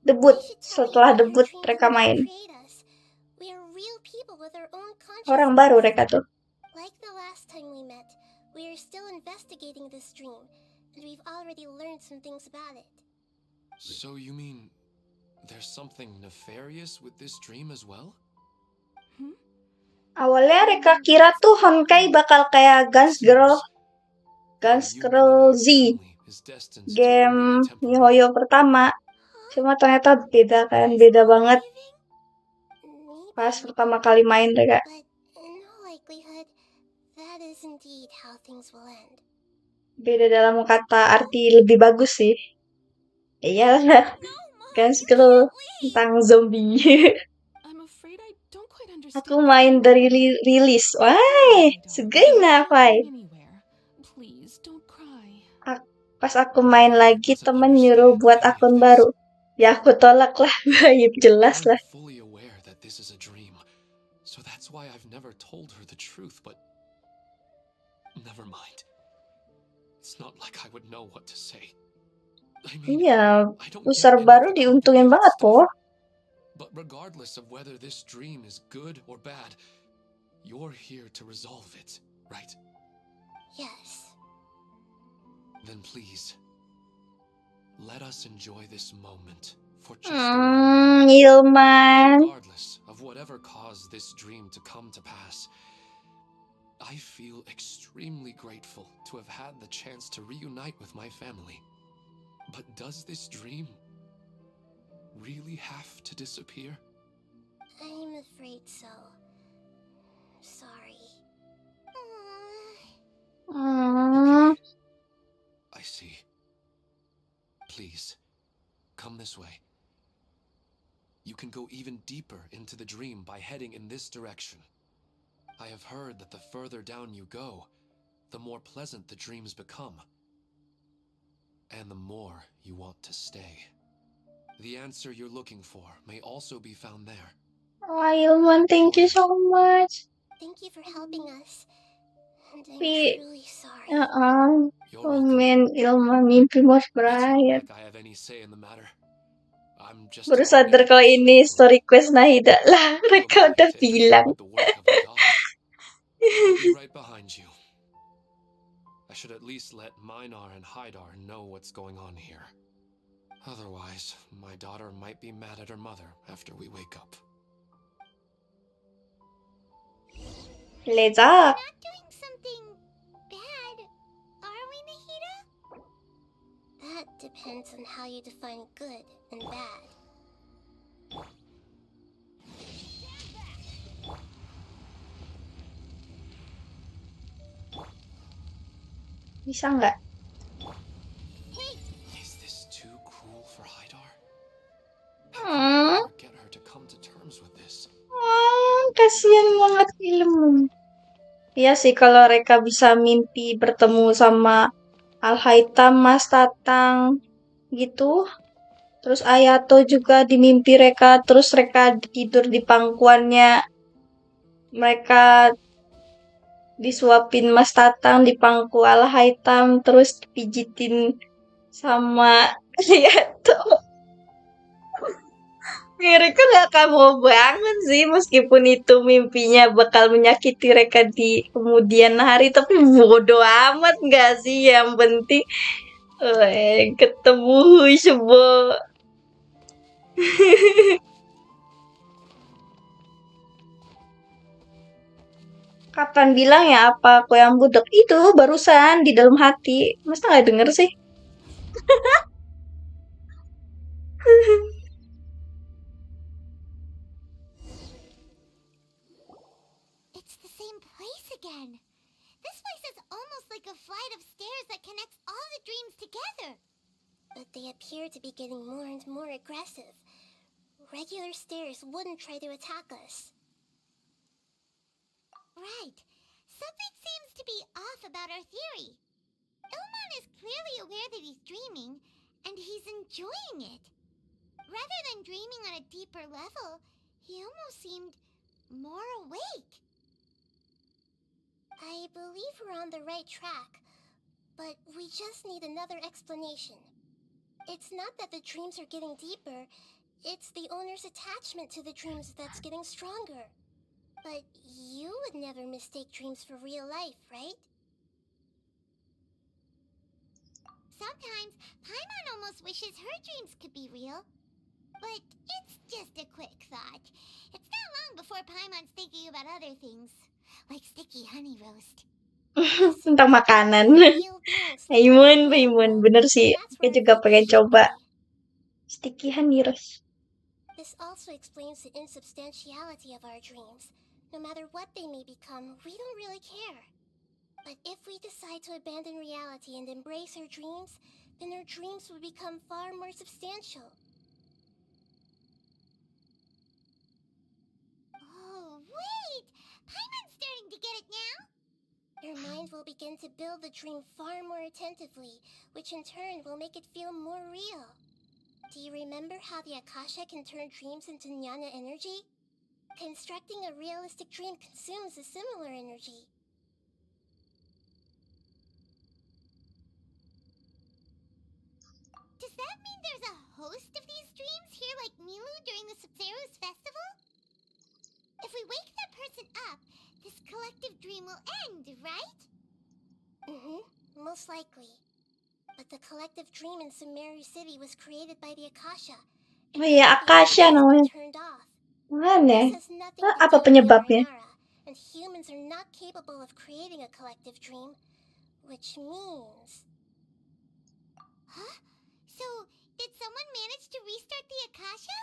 [SPEAKER 1] debut. Setelah debut mereka main. Orang baru mereka tuh.
[SPEAKER 4] Like the last time we met, we are still investigating this dream, and we've already learned some things about it.
[SPEAKER 2] So you mean there's something nefarious with this dream as well?
[SPEAKER 1] Awalnya Reca kira tuh Honkai bakal kayak Guns Girl Z, game Mihoyo pertama. Cuma ternyata beda banget. Pas pertama kali main Reca. Beda dalam kata arti lebih bagus sih. Iyalah, Guns Girl tentang zombie. Aku main dari rilis. Wah, segena, Fai. Pas aku main lagi, temen nyuruh buat akun baru. Ya aku tolak lah, jelas lah.
[SPEAKER 2] So that's why I've never told her the truth, but never mind. It's not like I would know what to say. I mean,
[SPEAKER 1] iya, user baru diuntungin banget, po.
[SPEAKER 2] But regardless of whether this dream is good or bad, you're here to resolve it, right?
[SPEAKER 4] Yes.
[SPEAKER 2] Then please, let us enjoy this moment for just a moment.
[SPEAKER 1] Ilman.
[SPEAKER 2] Regardless of whatever caused this dream to come to pass, I feel extremely grateful to have had the chance to reunite with my family. But does this dream really have to disappear?
[SPEAKER 4] I'm afraid so. Sorry.
[SPEAKER 2] I see. Please, come this way. You can go even deeper into the dream by heading in this direction. I have heard that the further down you go, the more pleasant the dreams become. And the more you want to stay. The answer you're looking for may also be found there.
[SPEAKER 1] Oh, Ilman, thank you so much.
[SPEAKER 4] Thank you for helping us. And I'm
[SPEAKER 1] Tapi,
[SPEAKER 4] truly sorry.
[SPEAKER 2] You're welcome.
[SPEAKER 1] komen Ilma mimpi mas
[SPEAKER 2] It's not
[SPEAKER 1] berakhir.
[SPEAKER 2] like I have any say in the matter. I'm just
[SPEAKER 1] Baru
[SPEAKER 2] an
[SPEAKER 1] sadar
[SPEAKER 2] ordinary
[SPEAKER 1] kalau ini
[SPEAKER 2] blacksmith
[SPEAKER 1] story
[SPEAKER 2] who
[SPEAKER 1] quest Nahida lah.
[SPEAKER 2] who
[SPEAKER 1] Mereka
[SPEAKER 2] agreed
[SPEAKER 1] udah
[SPEAKER 2] to interfere
[SPEAKER 1] bilang.
[SPEAKER 2] with the work of the gods. I'll be right behind you. I should at least let Minar and Haidar know what's going on here. Otherwise, my daughter might be mad at her mother after we wake up.
[SPEAKER 1] Let's up.
[SPEAKER 6] Not doing something bad, are we, Nahida?
[SPEAKER 4] That depends on how you define good and bad.
[SPEAKER 1] Bisa nggak?
[SPEAKER 2] Is this too cruel for Haidar?
[SPEAKER 1] Hmm.
[SPEAKER 2] How can we ever get her to come to terms with this?
[SPEAKER 1] Kasihan banget film. Iya sih kalau Reca bisa mimpi bertemu sama Al-Haitam, Mas Datang gitu. Terus Ayato juga di mimpi Reca, terus Reca tidur di pangkuannya. Mereka disuapin Mas Tatang di pangku Al-Haitam, terus dipijitin sama Ayato. Mereka gak akan mau banget sih, meskipun itu mimpinya bakal menyakiti mereka di kemudian hari, tapi bodo amat gak sih, yang penting ketemu Hushbo. Kapan bilang ya apa aku yang budak itu barusan di dalam hati, masa gak denger sih?
[SPEAKER 6] It's the same place again. This place is almost like a flight of stairs that connects all the dreams together.
[SPEAKER 4] But they appear to be getting more and more aggressive. Regular stairs wouldn't try to attack us.
[SPEAKER 6] Right. Something seems to be off about our theory. Ilman is clearly aware that he's dreaming, and he's enjoying it. Rather than dreaming on a deeper level, he almost seemed more awake.
[SPEAKER 4] I believe we're on the right track, but we just need another explanation. It's not that the dreams are getting deeper, it's the owner's attachment to the dreams that's getting stronger. But you would never mistake dreams for real life, right?
[SPEAKER 6] Sometimes, Paimon almost wishes her dreams could be real. But it's just a quick thought. It's not long before Paimon's thinking about other things, like sticky honey roast.
[SPEAKER 1] Tentang makanan. Paimun, bener sih. Aku juga pengen coba sticky honey roast.
[SPEAKER 4] This also explains the insubstantiality of our dreams. No matter what they may become, we don't really care. But if we decide to abandon reality and embrace our dreams, then our dreams would become far more substantial.
[SPEAKER 6] Oh, wait! Paimon's starting to get it now!
[SPEAKER 4] Your mind will begin to build the dream far more attentively, which in turn will make it feel more real. Do you remember how the Akasha can turn dreams into jnana energy? Constructing a realistic dream consumes a similar energy.
[SPEAKER 6] Does that mean there's a host of these dreams here like Milu during the Sub-Zero's festival? If we wake that person up, this collective dream will end, right?
[SPEAKER 4] Most likely. But the collective dream in Sumeru City was created by the Akasha.
[SPEAKER 1] Oh iya, Akasha namanya.
[SPEAKER 4] Turned off.
[SPEAKER 1] Mana?
[SPEAKER 4] This has nothing to
[SPEAKER 1] Apa
[SPEAKER 4] do with
[SPEAKER 1] penyebabnya?
[SPEAKER 4] Nura, and humans are not capable of creating a collective dream, which means...
[SPEAKER 6] Huh? So, did someone manage to restart the Akasha?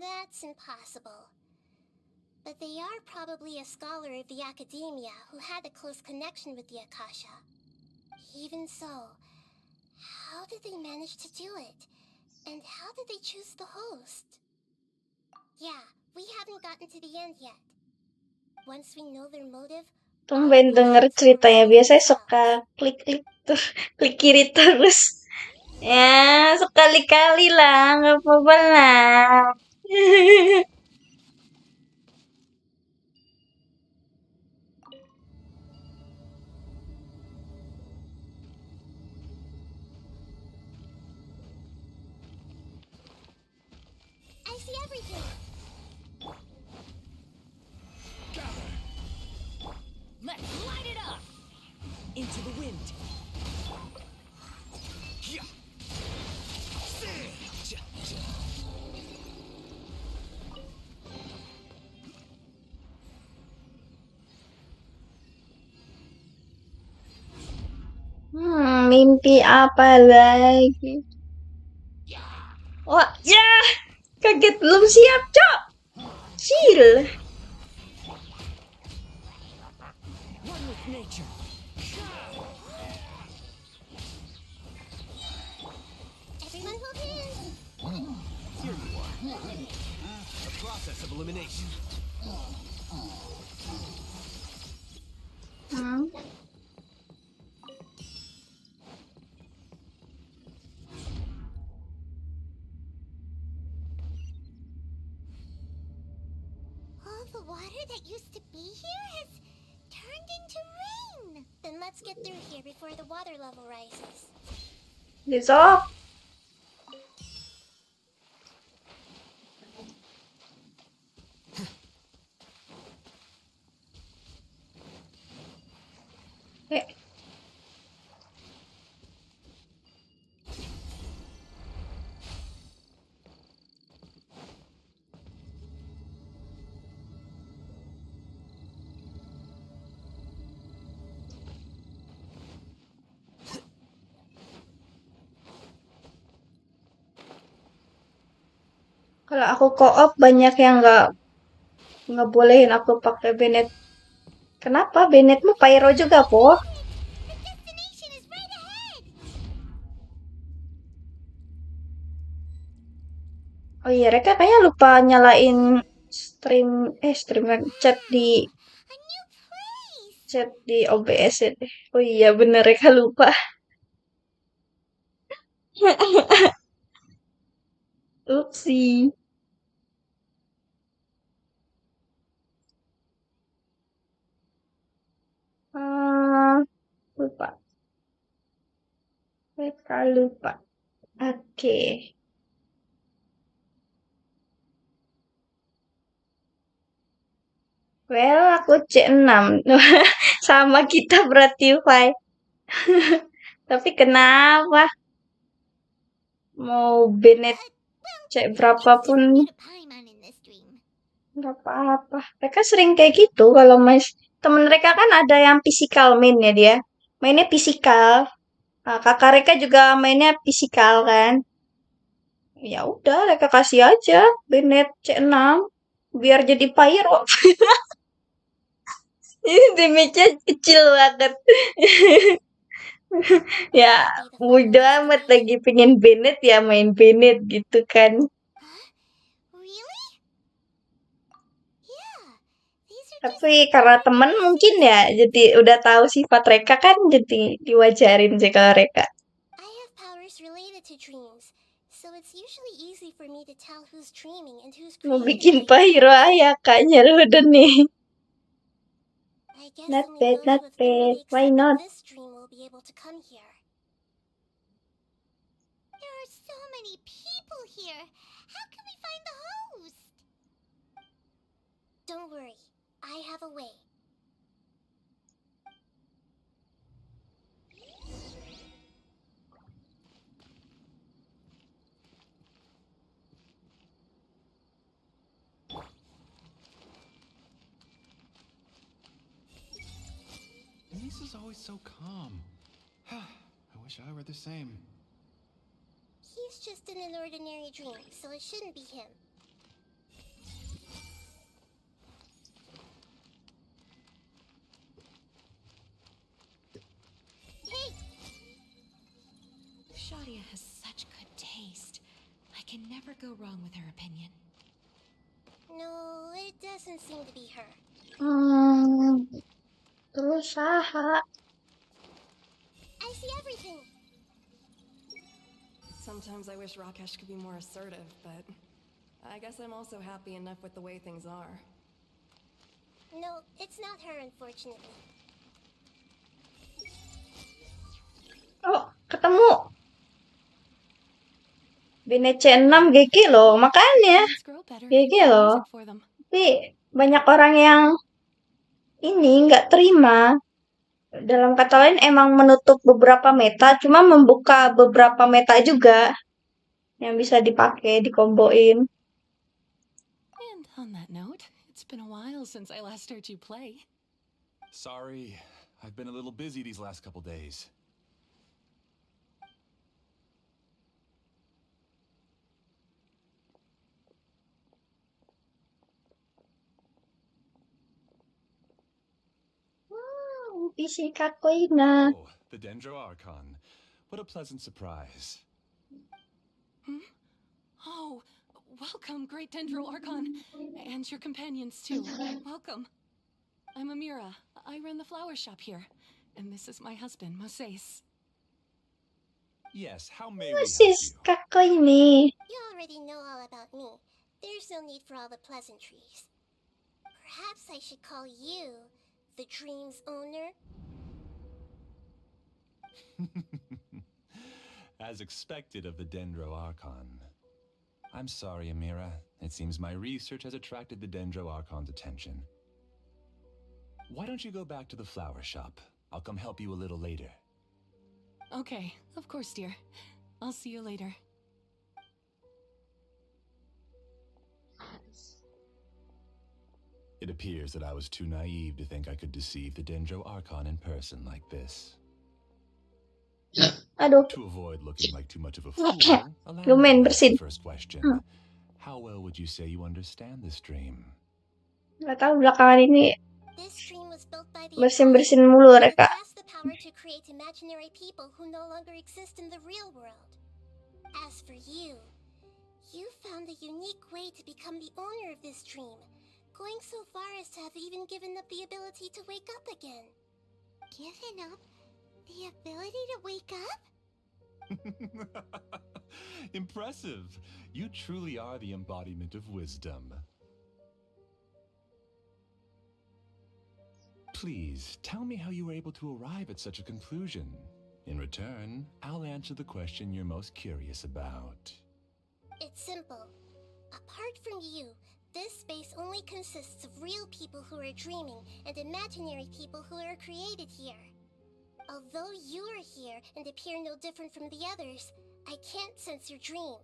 [SPEAKER 4] That's impossible. But they are probably a scholar of the academia who had a close connection with the Akasha. Even so, how did they manage to do it? And how did they choose the host? Yeah, we haven't gotten to the end yet. Once we know their motive,
[SPEAKER 1] Tumben denger ceritanya, biasanya suka klik-klik klik kiri terus. Ya, sekali-kali lah, nggak apa-apa lah.
[SPEAKER 4] see everything.
[SPEAKER 9] Let's light it up! Into the wind.
[SPEAKER 1] Mimpi apa lagi? Wah, ya! Kaget, belum siap, Cok! Chill!
[SPEAKER 9] One with nature.
[SPEAKER 4] Everyone hold hands.
[SPEAKER 11] Here you are. A process of elimination.
[SPEAKER 4] All the water that used to be here has turned into rain. Then let's get through here before the water level rises.
[SPEAKER 1] Besok. Kalau aku co-op banyak yang nggak bolehin aku pakai Bennett. Kenapa? Bennettmu pyro juga, Po?
[SPEAKER 4] The destination is right ahead.
[SPEAKER 1] Oh iya, Reca kayaknya lupa nyalain chat
[SPEAKER 4] A new place.
[SPEAKER 1] OBS ya deh. Oh iya, bener Reca lupa. Upsi. Lupa. Reca lupa. Oke. Well, aku C6. Sama kita berarti, Fai. Tapi kenapa? Mau Bennett cek berapapun
[SPEAKER 4] Paimon in this dream.
[SPEAKER 1] nggak apa-apa. Mereka sering kayak gitu kalau temen mereka kan ada yang physical main ya dia. Mainnya physical. Nah, kakak mereka juga mainnya physical kan. Ya udah, mereka kasih aja Bennett C6 biar jadi pyro. Ini damage-nya kecil banget. Ya, udah amat lagi pengen Bennett ya main Bennett gitu kan.
[SPEAKER 4] Really? Yeah. These are just
[SPEAKER 1] Tapi karena temen mungkin ya, jadi udah tahu sifat Reca kan, jadi diwajarin sih kalau Reca.
[SPEAKER 4] I have powers related to dreams, so it's usually easy for me to tell who's dreaming and who's
[SPEAKER 1] Mau
[SPEAKER 4] creating
[SPEAKER 1] bikin
[SPEAKER 4] it.
[SPEAKER 1] pyro ya kayaknya udah nih.
[SPEAKER 4] I guess
[SPEAKER 1] Not
[SPEAKER 4] only
[SPEAKER 1] bad,
[SPEAKER 4] those
[SPEAKER 1] not
[SPEAKER 4] who have thoroughly
[SPEAKER 1] bad. Why
[SPEAKER 4] accepted
[SPEAKER 1] not?
[SPEAKER 4] this dream will be able to come here. There are so many people here. How can we find the host? Don't worry, I have a way.
[SPEAKER 2] Lisa's always so calm. I wish I were the same.
[SPEAKER 4] He's just in an ordinary dream, so it shouldn't be him. Hey!
[SPEAKER 3] Shadia has such good taste. I can never go wrong with her opinion.
[SPEAKER 4] No, it doesn't seem to be her.
[SPEAKER 1] Berusaha.
[SPEAKER 4] I see everything.
[SPEAKER 12] Sometimes I wish Rakesh could be more assertive, but I guess I'm also happy enough with the way things are.
[SPEAKER 4] No, it's not her, unfortunately.
[SPEAKER 1] Oh, ketemu. BNC 6 GG loh, makanya GG loh. Tapi banyak orang yang ini nggak terima. Dalam kata lain emang menutup beberapa meta, cuma membuka beberapa meta juga yang bisa dipakai, dikomboin.
[SPEAKER 10] And on that note, it's been a while since I last heard you play.
[SPEAKER 11] Sorry, I've been a little busy these last couple days.
[SPEAKER 1] Oh,
[SPEAKER 11] the Dendro Archon. What a pleasant surprise.
[SPEAKER 10] Oh, welcome, Great Dendro Archon, and your companions too. Welcome. I'm Amira. I run the flower shop here, and this is my husband, Moses.
[SPEAKER 11] Yes, how may we help
[SPEAKER 1] you?
[SPEAKER 4] You already know all about me. There's no need for all the pleasantries. Perhaps I should call you the dream's owner?
[SPEAKER 11] As expected of the Dendro Archon. I'm sorry, Amira. It seems my research has attracted the Dendro Archon's attention. Why don't you go back to the flower shop? I'll come help you a little later.
[SPEAKER 10] Okay, of course, dear. I'll see you later.
[SPEAKER 11] It appears that I was too naive to think I could deceive the Dendro Archon in person like this. To avoid looking like too much of a fool, allow me to ask the first question. How well would you say you understand this dream?
[SPEAKER 1] Gak tahu belakangan ini
[SPEAKER 4] This dream was built by the
[SPEAKER 1] bersin mulu Reca.
[SPEAKER 4] It has the power to create imaginary people who no longer exist in the real world. As for you, you found a unique way to become the owner of this dream, going so far as to have even given up the ability to wake up again.
[SPEAKER 6] Given up the ability to wake up?
[SPEAKER 11] Impressive. You truly are the embodiment of wisdom. Please, tell me how you were able to arrive at such a conclusion. In return, I'll answer the question you're most curious about.
[SPEAKER 4] It's simple. Apart from you, this space only consists of real people who are dreaming and imaginary people who are created here. Although you are here and appear no different from the others, I can't sense your dream.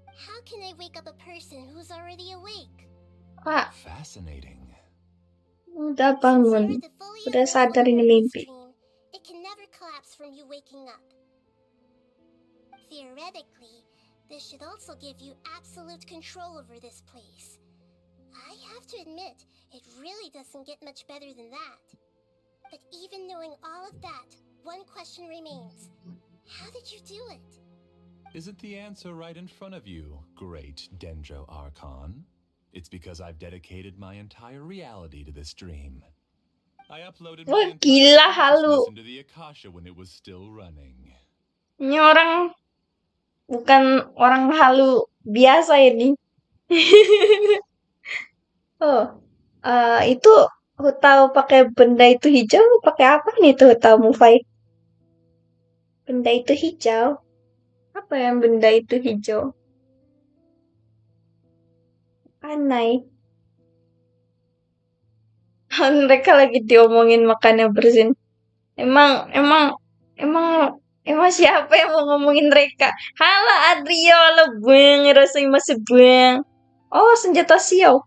[SPEAKER 4] How can I wake up a person who's already awake?
[SPEAKER 11] Fascinating.
[SPEAKER 1] Udah bangun. Udah sadar ini mimpi.
[SPEAKER 4] It can never collapse from you waking up. Theoretically, this should also give you absolute control over this place. I have to admit, it really doesn't get much better than that. But even knowing all of that, one question remains. How did you do it?
[SPEAKER 11] Isn't the answer right in front of you, Great Dendro Archon? It's because I've dedicated my entire reality to this dream. I uploaded my entire consciousness into the Akasha when it was still running.
[SPEAKER 1] Ini orang bukan orang halu biasa ini. Itu tahu pakai benda itu hijau, pakai apa nih tuh tahu Mufai? Benda itu hijau. Apa yang benda itu hijau? Aneh. Mereka lagi diomongin makannya bersin. Emang siapa yang mau ngomongin mereka? Halo Adrio, halo Bang, rasanya masih Bang. Oh, senjata siau.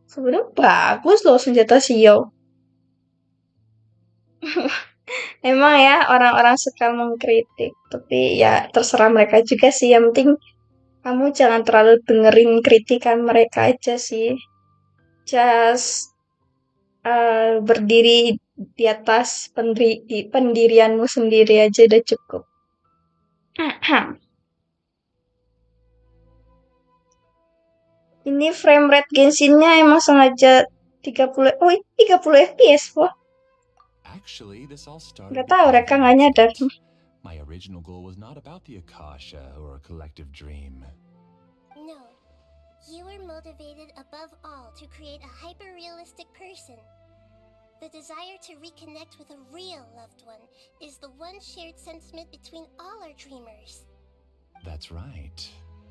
[SPEAKER 1] Sebenarnya bagus loh senjata siau. Emang ya orang-orang suka mengkritik, tapi ya terserah mereka juga sih. Yang penting kamu jangan terlalu dengerin kritikan mereka aja sih. Just berdiri di atas pendirianmu sendiri aja udah cukup. Ini frame rate Genshin-nya emang sengaja 30 FPS, wah.
[SPEAKER 11] Actually, this all started.
[SPEAKER 1] Gak tahu, Reca nggak nyadar.
[SPEAKER 11] My original goal was not about the Akasha or a collective dream.
[SPEAKER 4] No, you were motivated above all to create a hyper-realistic person. The desire to reconnect with a real loved one is the one shared sentiment between all our dreamers.
[SPEAKER 11] That's right.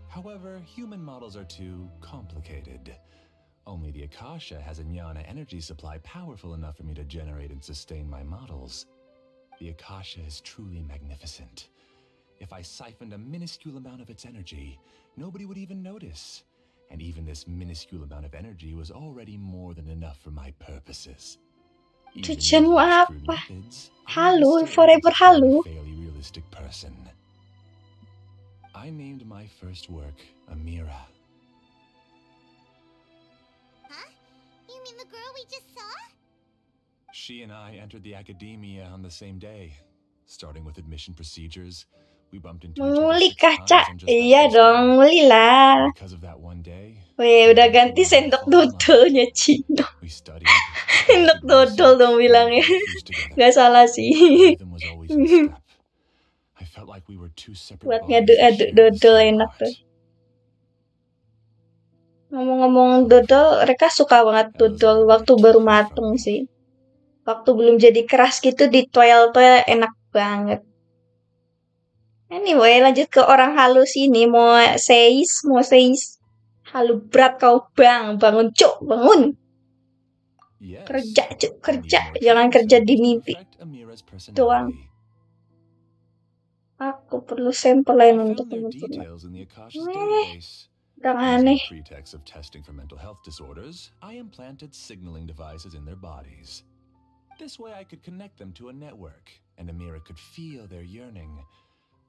[SPEAKER 11] However, human models are too complicated. Only the Akasha has a jnana energy supply powerful enough for me to generate and sustain my models. The Akasha is truly magnificent. If I siphoned a minuscule amount of its energy, nobody would even notice. And even this minuscule amount of energy was already more than enough for my purposes.
[SPEAKER 1] Tujuanmu apa? Halu, forever halu.
[SPEAKER 11] A fairly realistic person. I named my first work Amira.
[SPEAKER 6] Huh? You mean the girl we just saw?
[SPEAKER 11] She and I entered the academia on the same day. Starting with admission procedures, we bumped into each other
[SPEAKER 1] Muli
[SPEAKER 11] 6
[SPEAKER 1] kah,
[SPEAKER 11] times
[SPEAKER 1] Cak?
[SPEAKER 11] on just that
[SPEAKER 1] Iya
[SPEAKER 11] first
[SPEAKER 1] dong,
[SPEAKER 11] day.
[SPEAKER 1] muli lah.
[SPEAKER 11] Because of that one day,
[SPEAKER 1] Weh, udah ganti sendok dodolnya Cino.
[SPEAKER 11] we studied.
[SPEAKER 1] Sendok dodol dong bilangnya. Gak salah sih.
[SPEAKER 11] Rhythm was always in step. I felt like we were two separate
[SPEAKER 1] Buat
[SPEAKER 11] bodies
[SPEAKER 1] ngaduk-aduk
[SPEAKER 11] sharing the
[SPEAKER 1] dodol
[SPEAKER 11] same
[SPEAKER 1] enak
[SPEAKER 11] heart.
[SPEAKER 1] tuh. Ngomong-ngomong dodol, Reca suka banget dodol waktu baru mateng sih. Waktu belum jadi keras gitu di toel-toel enak banget. Anyway, lanjut ke orang halus ini. Mau seis. Halu berat kau bang, bangun cuk, bangun.
[SPEAKER 11] Yes.
[SPEAKER 1] Kerja cuk, kerja.
[SPEAKER 11] I need more
[SPEAKER 1] Jangan
[SPEAKER 11] training
[SPEAKER 1] kerja di
[SPEAKER 11] samples to
[SPEAKER 1] mimpi
[SPEAKER 11] perfect Amira's
[SPEAKER 1] doang.
[SPEAKER 11] personality.
[SPEAKER 1] Aku perlu sampel
[SPEAKER 11] I
[SPEAKER 1] lain
[SPEAKER 11] found
[SPEAKER 1] untuk
[SPEAKER 11] their
[SPEAKER 1] menentukan.
[SPEAKER 11] details in the Akasha's database.
[SPEAKER 1] Kurang
[SPEAKER 11] Using
[SPEAKER 1] aneh.
[SPEAKER 11] the pretext of testing for mental health disorders, I implanted signaling devices in their bodies. This way I could connect them to a network, and Amira could feel their yearning.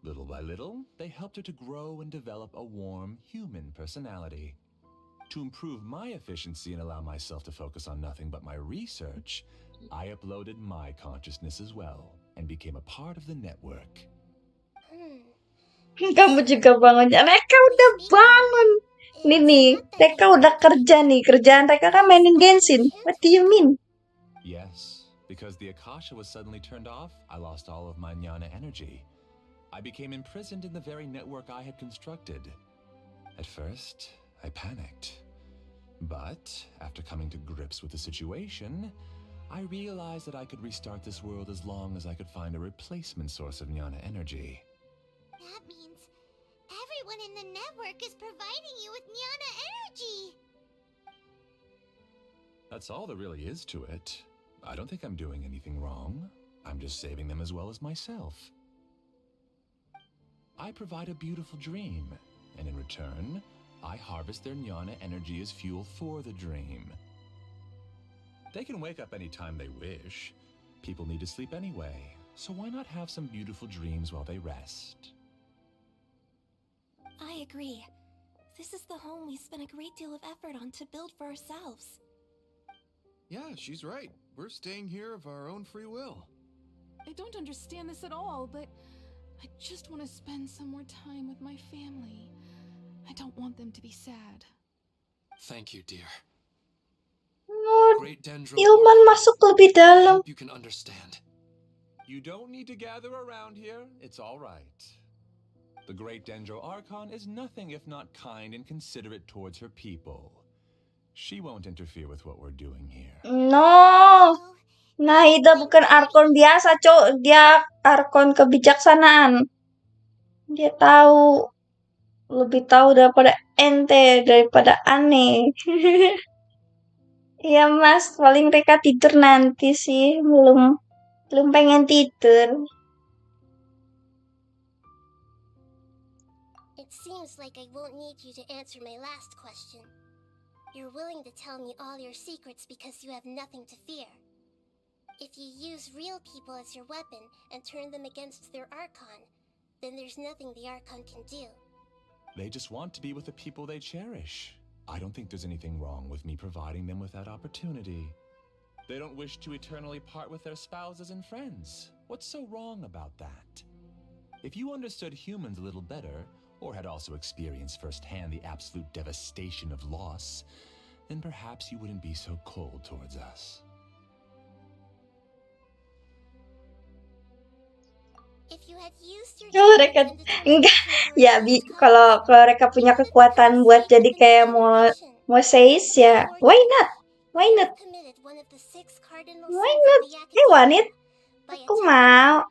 [SPEAKER 11] Little by little, they helped her to grow and develop a warm, human personality. To improve my efficiency and allow myself to focus on nothing but my research, I uploaded my consciousness as well, and became a part of the network.
[SPEAKER 1] Kamu juga bangun. Reca udah bangun. Ini nih, Reca udah kerja nih. Kerjaan Reca kan mainin Genshin. What do you mean?
[SPEAKER 11] Yes, because the Akasha was suddenly turned off, I lost all of my jnana energy. I became imprisoned in the very network I had constructed. At first, I panicked. But after coming to grips with the situation, I realized that I could restart this world as long as I could find a replacement source of jnana energy.
[SPEAKER 6] That means everyone in the network is providing you with jnana energy.
[SPEAKER 11] That's all there really is to it. I don't think I'm doing anything wrong. I'm just saving them as well as myself. I provide a beautiful dream, and in return, I harvest their jnana energy as fuel for the dream. They can wake up anytime they wish. People need to sleep anyway, so why not have some beautiful dreams while they rest?
[SPEAKER 3] I agree. This is the home we spent a great deal of effort on to build for ourselves.
[SPEAKER 13] Yeah, she's right. We're staying here of our own free will.
[SPEAKER 10] I don't understand this at all, but I just want to spend some more time with my family. I don't want them to be sad.
[SPEAKER 2] Thank you, dear.
[SPEAKER 1] Oh,
[SPEAKER 2] Great Dendro
[SPEAKER 1] Ilman
[SPEAKER 2] Archon,
[SPEAKER 1] masuk lebih
[SPEAKER 2] I
[SPEAKER 1] dalam.
[SPEAKER 2] hope you can understand.
[SPEAKER 11] You don't need to gather around here. It's all right. The great Dendro Archon is nothing if not kind and considerate towards her people. She won't interfere with what we're doing here.
[SPEAKER 1] No. Nahida bukan Arkon biasa, Cok. Dia Arkon kebijaksanaan. Dia tahu. Lebih tahu daripada ente, daripada aneh. Iya, Mas. Paling Reca tidur nanti sih. Belum pengen tidur.
[SPEAKER 4] It seems like I won't need you to answer my last question. You're willing to tell me all your secrets because you have nothing to fear. If you use real people as your weapon and turn them against their Archon, then there's nothing the Archon can do.
[SPEAKER 11] They just want to be with the people they cherish. I don't think there's anything wrong with me providing them with that opportunity. They don't wish to eternally part with their spouses and friends. What's so wrong about that? If you understood humans a little better, or had also experienced firsthand the absolute devastation of loss, then perhaps you wouldn't be so cold towards us.
[SPEAKER 4] If you had used your
[SPEAKER 1] Oh, Reca enggak. Ya, kalau Reca punya kekuatan buat jadi kayak mau seis ya, why not? Why not? Why not? I want it. Aku mau.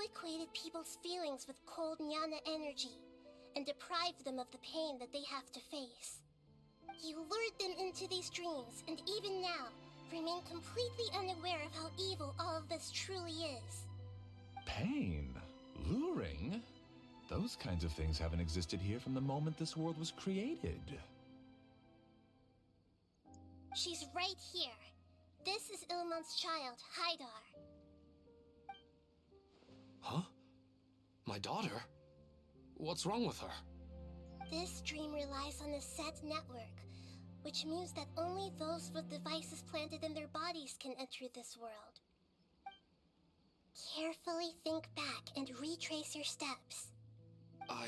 [SPEAKER 4] equated people's feelings with cold Nyana energy and deprived them of the pain that they have to face. You lured them into these dreams, and even now, remain completely unaware of how evil all of this truly is.
[SPEAKER 11] Pain? Luring? Those kinds of things haven't existed here from the moment this world was created.
[SPEAKER 4] She's right here. This is Ilmon's child, Haidar.
[SPEAKER 2] Huh? My daughter? What's wrong with her?
[SPEAKER 4] This dream relies on a set network, which means that only those with devices planted in their bodies can enter this world. Carefully think back and retrace your steps.
[SPEAKER 2] I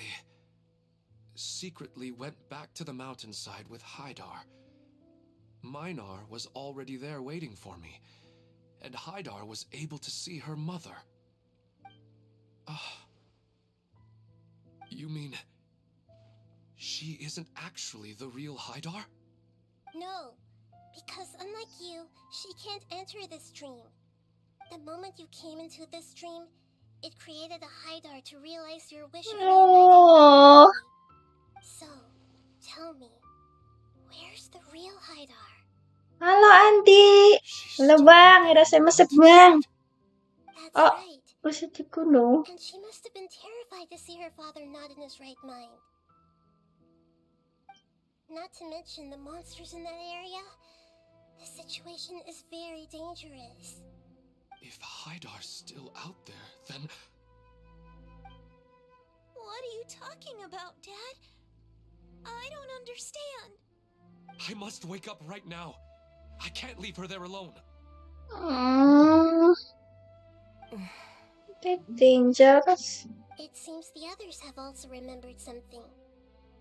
[SPEAKER 2] secretly went back to the mountainside with Haidar. Minar was already there waiting for me, and Haidar was able to see her mother. You mean she isn't actually the real Haidar?
[SPEAKER 4] No, because unlike you, she can't enter this dream. The moment you came into this dream, it created a Haidar to realize your wish of reuniting. So, tell me, where's the real Haidar?
[SPEAKER 1] Halo Andi. Halo Bang, ada saya masuk Bang. Oh, masih di gunung.
[SPEAKER 4] And she must have been terrified to see her father not in his right mind. Not to mention the monsters in that area. The situation is very dangerous.
[SPEAKER 2] If Haidar's still out there, then...
[SPEAKER 3] What are you talking about, Dad? I don't understand.
[SPEAKER 2] I must wake up right now. I can't leave her there alone.
[SPEAKER 1] That's dangerous.
[SPEAKER 4] It seems the others have also remembered something.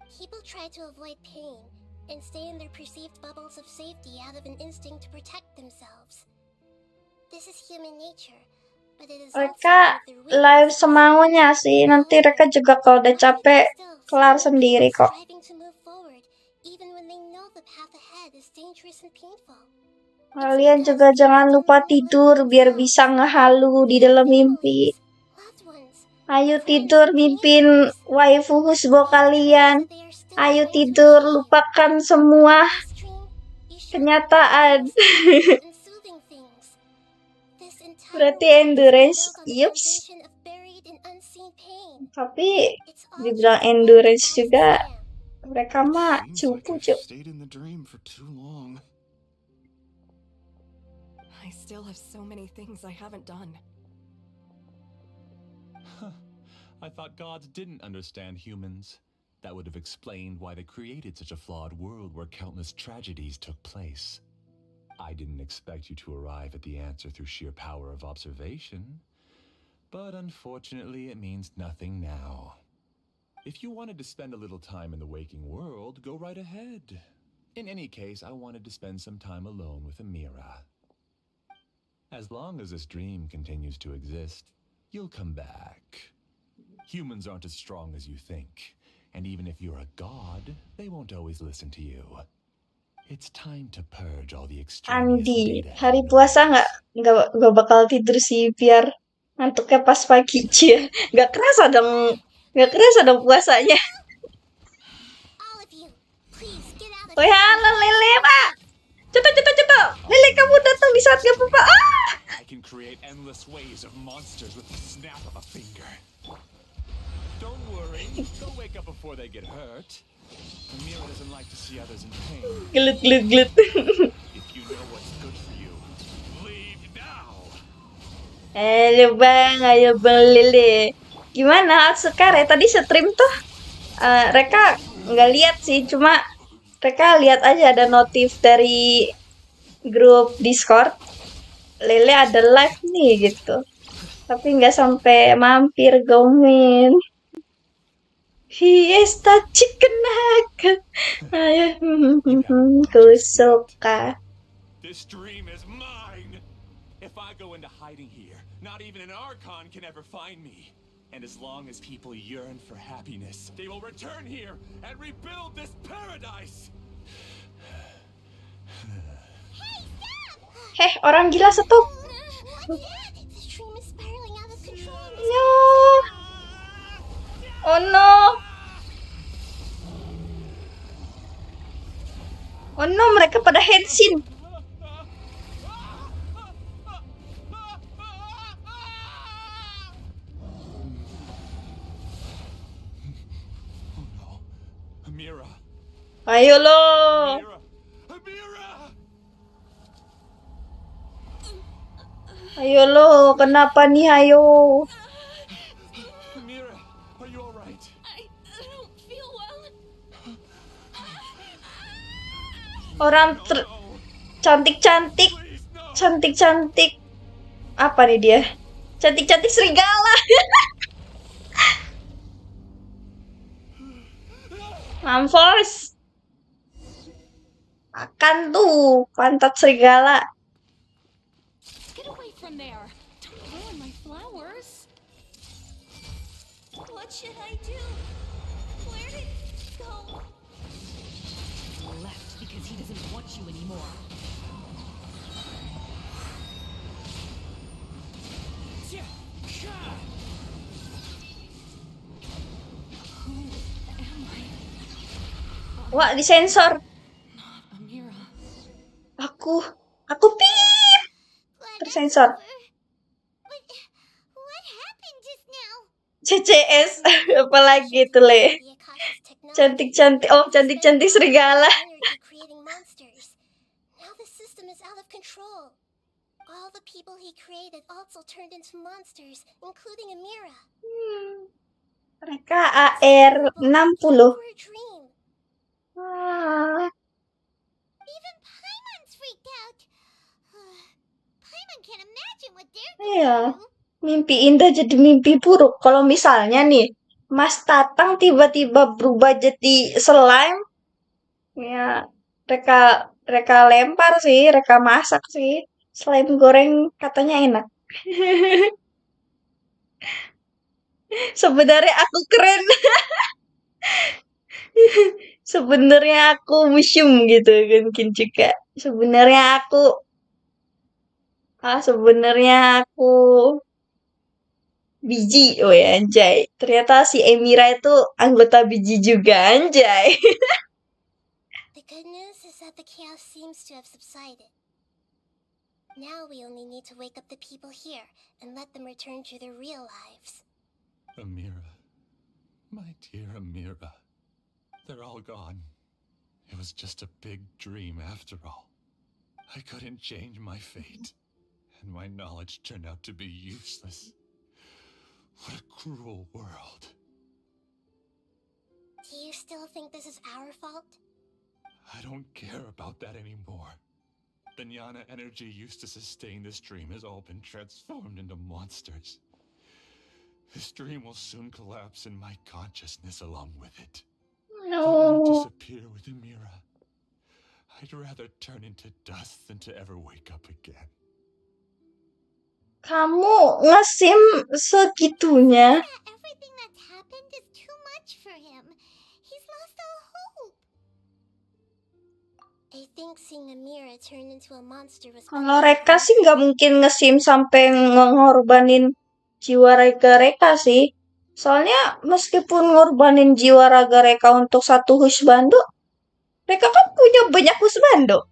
[SPEAKER 4] People try to avoid pain and stay in their perceived bubbles of safety out of an instinct to protect themselves. This is human nature, but it is
[SPEAKER 1] Reca live semaunya sih. Nanti Reca juga kalau udah capek kelar sendiri kok. Kalian juga jangan lupa tidur biar bisa ngehalu di dalam mimpi. Ayo tidur mimpin waifu husbo kalian. Ayo tidur lupakan semua kenyataan. Berarti endurance, yups. Tapi dibilang endurance juga mereka mah cupu.
[SPEAKER 12] I still have so many things I haven't done.
[SPEAKER 11] I thought gods didn't understand humans. That would have explained why they created such a flawed world where countless tragedies took place. I didn't expect you to arrive at the answer through sheer power of observation. But unfortunately, it means nothing now. If you wanted to spend a little time in the waking world, go right ahead. In any case, I wanted to spend some time alone with Amira. As long as this dream continues to exist, you'll come back. Humans aren't as strong as you think, and even if you're a god, they won't always listen to you. It's time to purge all the extraneous
[SPEAKER 1] Andi,
[SPEAKER 11] data.
[SPEAKER 1] hari puasa nggak bakal tidur sih biar ngantuknya pas pagi aja. Nggak kerasa dong puasanya. Oh ya, halo Lele, Pak. Ceto. Lele, kamu datang di saat gak apa-apa.
[SPEAKER 11] I can create endless waves of monsters with the snap of a finger. Don't worry, they'll wake up before they get hurt. Amira doesn't like to see others in pain.
[SPEAKER 1] Glut.
[SPEAKER 11] If you know what's good for you, leave now.
[SPEAKER 1] Ayo bang Lele. Gimana Sekar ya? Tadi stream tuh Reca nggak lihat sih, cuma Reca lihat aja ada notif dari grup Discord. Lele ada live nih gitu. Tapi nggak sampai mampir gomen. Fiesta chicken nugget. Ayo, ku suka.
[SPEAKER 11] This dream is mine. If I go into hiding here, not even an Archon can ever find me. And as long as people yearn for happiness, they will return here and rebuild this paradise.
[SPEAKER 1] Orang gila stop.
[SPEAKER 4] The dream is spiraling out of control.
[SPEAKER 1] No. Oh no. Oh no, mereka pada henshin.
[SPEAKER 11] Amira.
[SPEAKER 1] Ayo lo. Ayo lo, kenapa nih ayo?
[SPEAKER 11] Amira, are you all right?
[SPEAKER 3] I don't feel well.
[SPEAKER 1] Orang cantik-cantik. Cantik-cantik. Apa nih dia? Cantik-cantik serigala. Mampus. Akan tuh pantat serigala.
[SPEAKER 3] Get away from there. Don't ruin my flowers.
[SPEAKER 4] What should I do? Where did he go?
[SPEAKER 9] He left because he doesn't want you anymore.
[SPEAKER 1] Wah, disensor.
[SPEAKER 10] Amira.
[SPEAKER 1] Aku pip. Tersensor.
[SPEAKER 6] What happened just now?
[SPEAKER 1] CCS. Apalagi itu, Le. Cantik-cantik. Oh, cantik-cantik serigala.
[SPEAKER 4] Creating monsters. Now the system is out of control. All the people he created also turned into monsters, including Amira.
[SPEAKER 1] Mereka AR 60.
[SPEAKER 6] Even Paimon's freaked out. Paimon can't imagine what they're
[SPEAKER 1] Iya, mimpi indah jadi mimpi buruk. Kalau misalnya nih, Mas Tatang tiba-tiba berubah jadi slime, ya reka lempar sih, reka masak sih. Slime goreng katanya enak. Sebenarnya aku keren. Sebenarnya aku museum gitu mungkin juga. Sebenarnya aku biji. Oh ya, anjay. Ternyata si Emira itu anggota biji juga, anjay.
[SPEAKER 4] The good news is that the chaos seems to have subsided. Now we only need to wake up the people here and let them return to their real lives.
[SPEAKER 11] Amira. My dear Amira. They're all gone. It was just a big dream after all. I couldn't change my fate, and my knowledge turned out to be useless. What a cruel world.
[SPEAKER 4] Do you still think this is our fault?
[SPEAKER 11] I don't care about that anymore. The jnana energy used to sustain this dream has all been transformed into monsters. This dream will soon collapse in my consciousness along with it. Let me disappear with Amira. I'd rather turn into dust than to ever wake up again.
[SPEAKER 1] Kamu ngesim segitunya?
[SPEAKER 6] Everything that's happened is too much for him. He's lost all hope.
[SPEAKER 4] I think seeing Amira turn into a monster was...
[SPEAKER 1] Kalau Reca sih nggak mungkin ngesim sampai ngorbanin jiwa raga Reca sih. Soalnya meskipun ngorbanin jiwa raga Reca untuk satu husbando, Reca kan punya banyak husbando.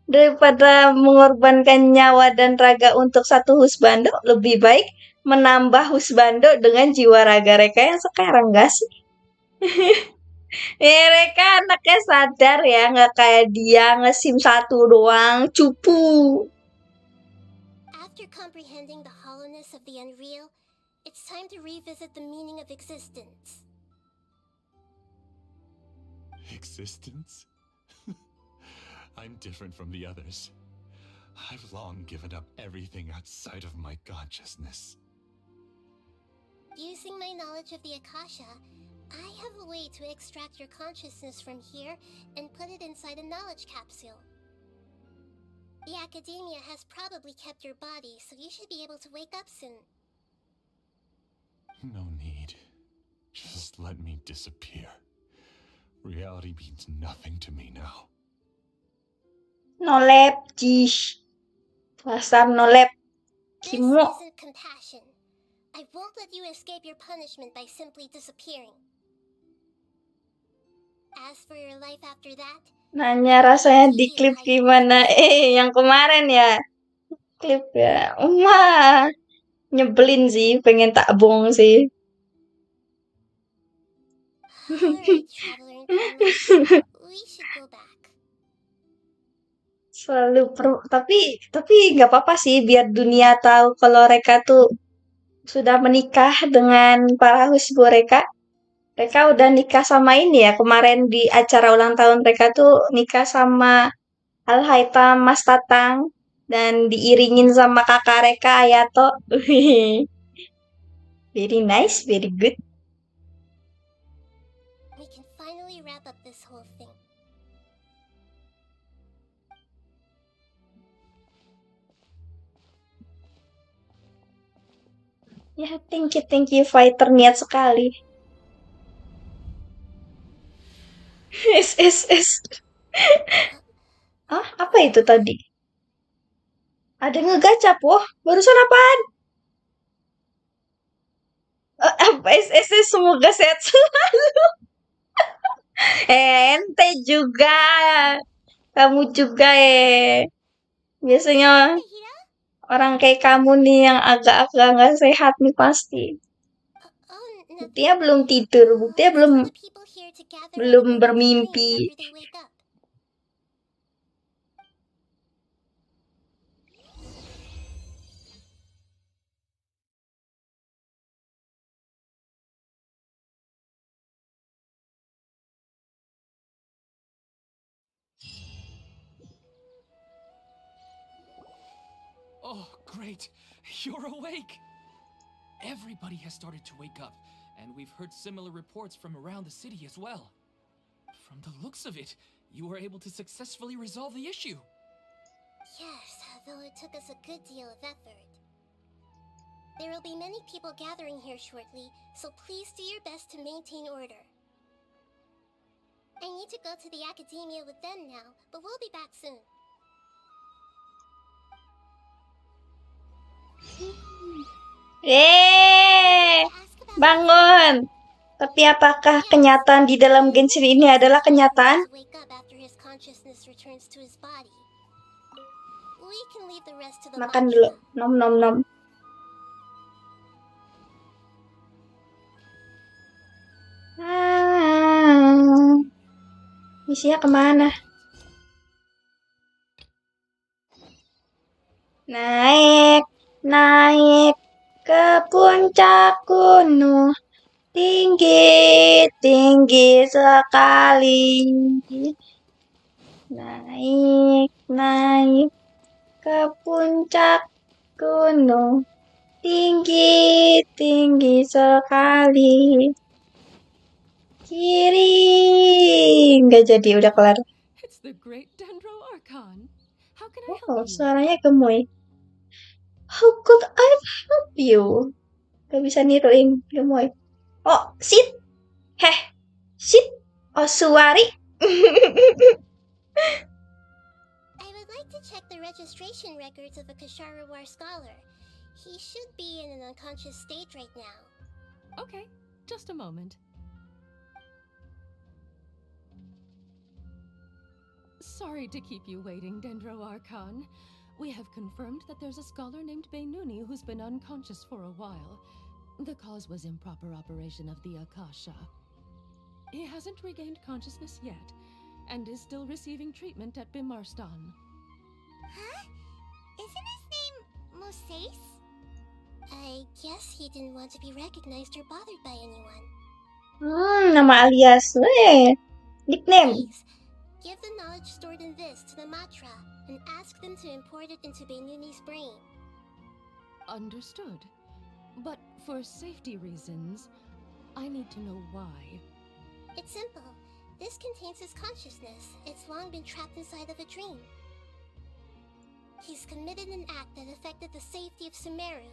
[SPEAKER 1] daripada mengorbankan nyawa dan raga untuk satu husbando, lebih baik menambah husbando dengan jiwa raga Reca yang sekarang, gak sih? Reca anaknya sadar ya, nggak kayak dia ngesim satu doang, cupu.
[SPEAKER 4] After comprehending the hollowness of the unreal, it's time to revisit the meaning of existence.
[SPEAKER 11] Existence? I'm different from the others. I've long given up everything outside of my consciousness.
[SPEAKER 4] Using my knowledge of the Akasha, I have a way to extract your consciousness from here and put it inside a knowledge capsule. The academia has probably kept your body, so you should be able to wake up soon.
[SPEAKER 11] No need. Just let me disappear. Reality means nothing to me now.
[SPEAKER 1] Nolep, jish. Pasar nolep.
[SPEAKER 4] This
[SPEAKER 1] Kimo.
[SPEAKER 4] isn't compassion. I won't let you escape your punishment by simply disappearing. As for your life after that,
[SPEAKER 1] Nanya rasanya di klip gimana? Yang kemarin ya. Klip ya. Nyebelin sih, pengen tak bong sih.
[SPEAKER 4] alright, traveler in karma, we should go back.
[SPEAKER 1] Tapi nggak apa-apa sih, biar dunia tahu kalau Reca tuh sudah menikah dengan para husbu Reca. Reca udah nikah sama ini ya, kemarin di acara ulang tahun Reca tuh nikah sama Al-Haitam Mas Datang dan diiringin sama kakak Reca Ayato. Very nice, very good.
[SPEAKER 4] We can finally wrap up this whole thing.
[SPEAKER 1] Ya, thank you fighter, niat sekali. S. Apa itu tadi? Ada ngegacap, wah, barusan apaan? SS, semoga sehat selalu. Ente juga. Kamu juga biasanya orang kayak kamu nih yang agak-agak nggak sehat nih pasti. Buktinya belum tidur, buktinya belum bermimpi.
[SPEAKER 2] Oh, great! You're awake! Everybody has started to wake up, and we've heard similar reports from around the city as well. From the looks of it, you were able to successfully resolve the issue.
[SPEAKER 4] Yes, though it took us a good deal of effort. There will be many people gathering here shortly, so please do your best to maintain order. I need to go to the academia with them now, but we'll be back soon.
[SPEAKER 1] Bangun. Tapi apakah kenyataan di dalam Genshin ini adalah kenyataan? Makan dulu. Nom. Misinya kemana? Naik ke puncak gunung, tinggi sekali. Naik ke puncak gunung, tinggi sekali. Kiri, nggak jadi, udah kelar.
[SPEAKER 10] It's the great Dendro Archon. How can I help you?
[SPEAKER 1] Suaranya gemoy. How could I help you? Gak bisa niruin gemoy. Oh, sit. Sit. Oh, suari.
[SPEAKER 4] I would like to check the registration records of a Kashara War scholar. He should be in an unconscious state right now.
[SPEAKER 10] Okay, just a moment. Sorry to keep you waiting, Dendro Archon. We have confirmed that there's a scholar named Benuni who's been unconscious for a while. The cause was improper operation of the Akasha. He hasn't regained consciousness yet, and is still receiving treatment at Bimarstan.
[SPEAKER 6] Huh? Isn't his name Moses?
[SPEAKER 4] I guess he didn't want to be recognized or bothered by anyone.
[SPEAKER 1] Nama alias. Nickname.
[SPEAKER 4] Please, give the knowledge stored in this to the Matra and ask them to import it into Benuni's brain.
[SPEAKER 10] Understood. But for safety reasons, I need to know why.
[SPEAKER 4] It's simple. This contains his consciousness. It's long been trapped inside of a dream. He's committed an act that affected the safety of Sumeru.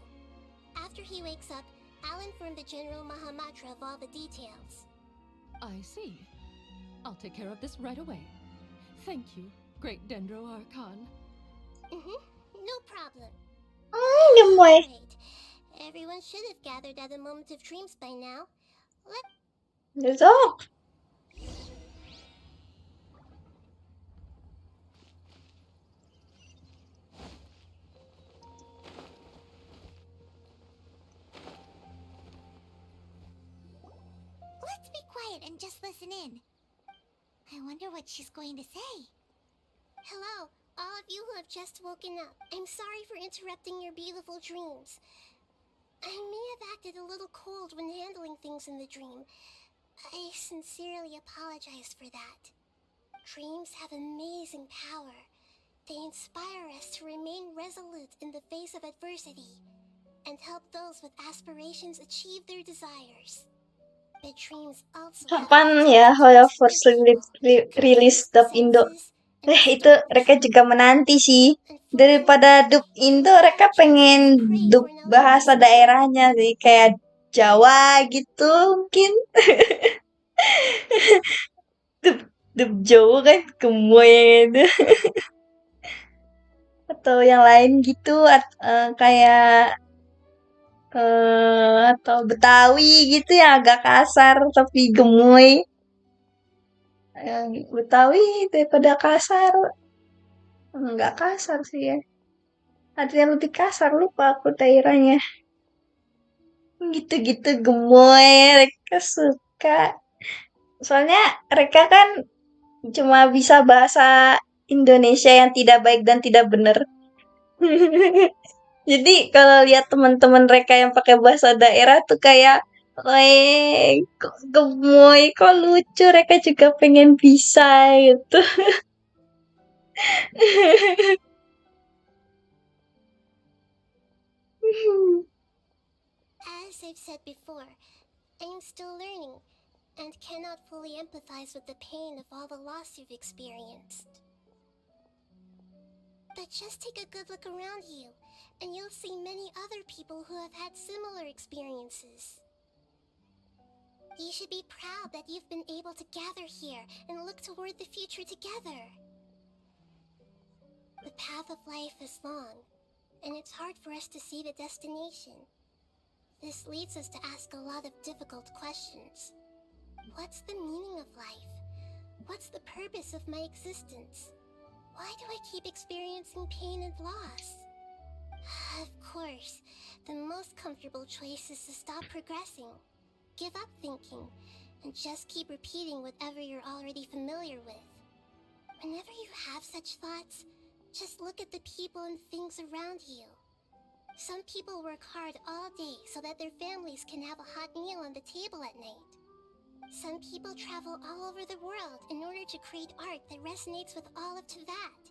[SPEAKER 4] After he wakes up, I'll inform the General Mahamatra of all the details.
[SPEAKER 10] I see. I'll take care of this right away. Thank you, Great Dendro Archon.
[SPEAKER 4] No problem.
[SPEAKER 1] Gemoy.
[SPEAKER 4] Great. Everyone should have gathered at a moment of dreams by now.
[SPEAKER 1] Let's go.
[SPEAKER 6] Let's be quiet and just listen in. I wonder what she's going to say.
[SPEAKER 4] Hello, all of you who have just woken up. I'm sorry for interrupting your beautiful dreams. I may have acted a little cold when handling things in the dream. I sincerely apologize for that. Dreams have amazing power. They inspire us to remain resolute in the face of adversity and help those with aspirations achieve their desires. But dreams also
[SPEAKER 1] Kapan ya Harap first rilis dub Indo? Itu mereka juga menanti sih. Daripada dub Indo, mereka pengen dub bahasa daerahnya sih, kayak Jawa gitu mungkin. dub Jawa kan gemoy gitu. Atau yang lain gitu, kayak atau Betawi gitu yang agak kasar tapi gemoy. Yang Betawi daripada kasar, nggak kasar sih ya. Ada yang lebih kasar, lupa aku daerahnya. Gitu-gitu gemoy, mereka suka. Soalnya mereka kan cuma bisa bahasa Indonesia yang tidak baik dan tidak benar. Jadi kalau lihat teman-teman mereka yang pakai bahasa daerah tuh kayak, weh, kok gemoy, kok lucu, mereka juga pengen bisa gitu.
[SPEAKER 4] As I've said before, I am still learning and cannot fully empathize with the pain of all the loss you've experienced. But just take a good look around you, and you'll see many other people who have had similar experiences. You should be proud that you've been able to gather here and look toward the future together. The path of life is long, and it's hard for us to see the destination. This leads us to ask a lot of difficult questions. What's the meaning of life? What's the purpose of my existence? Why do I keep experiencing pain and loss? Of course, the most comfortable choice is to stop progressing, give up thinking, and just keep repeating whatever you're already familiar with. Whenever you have such thoughts, just look at the people and things around you. Some people work hard all day so that their families can have a hot meal on the table at night. Some people travel all over the world in order to create art that resonates with all of that.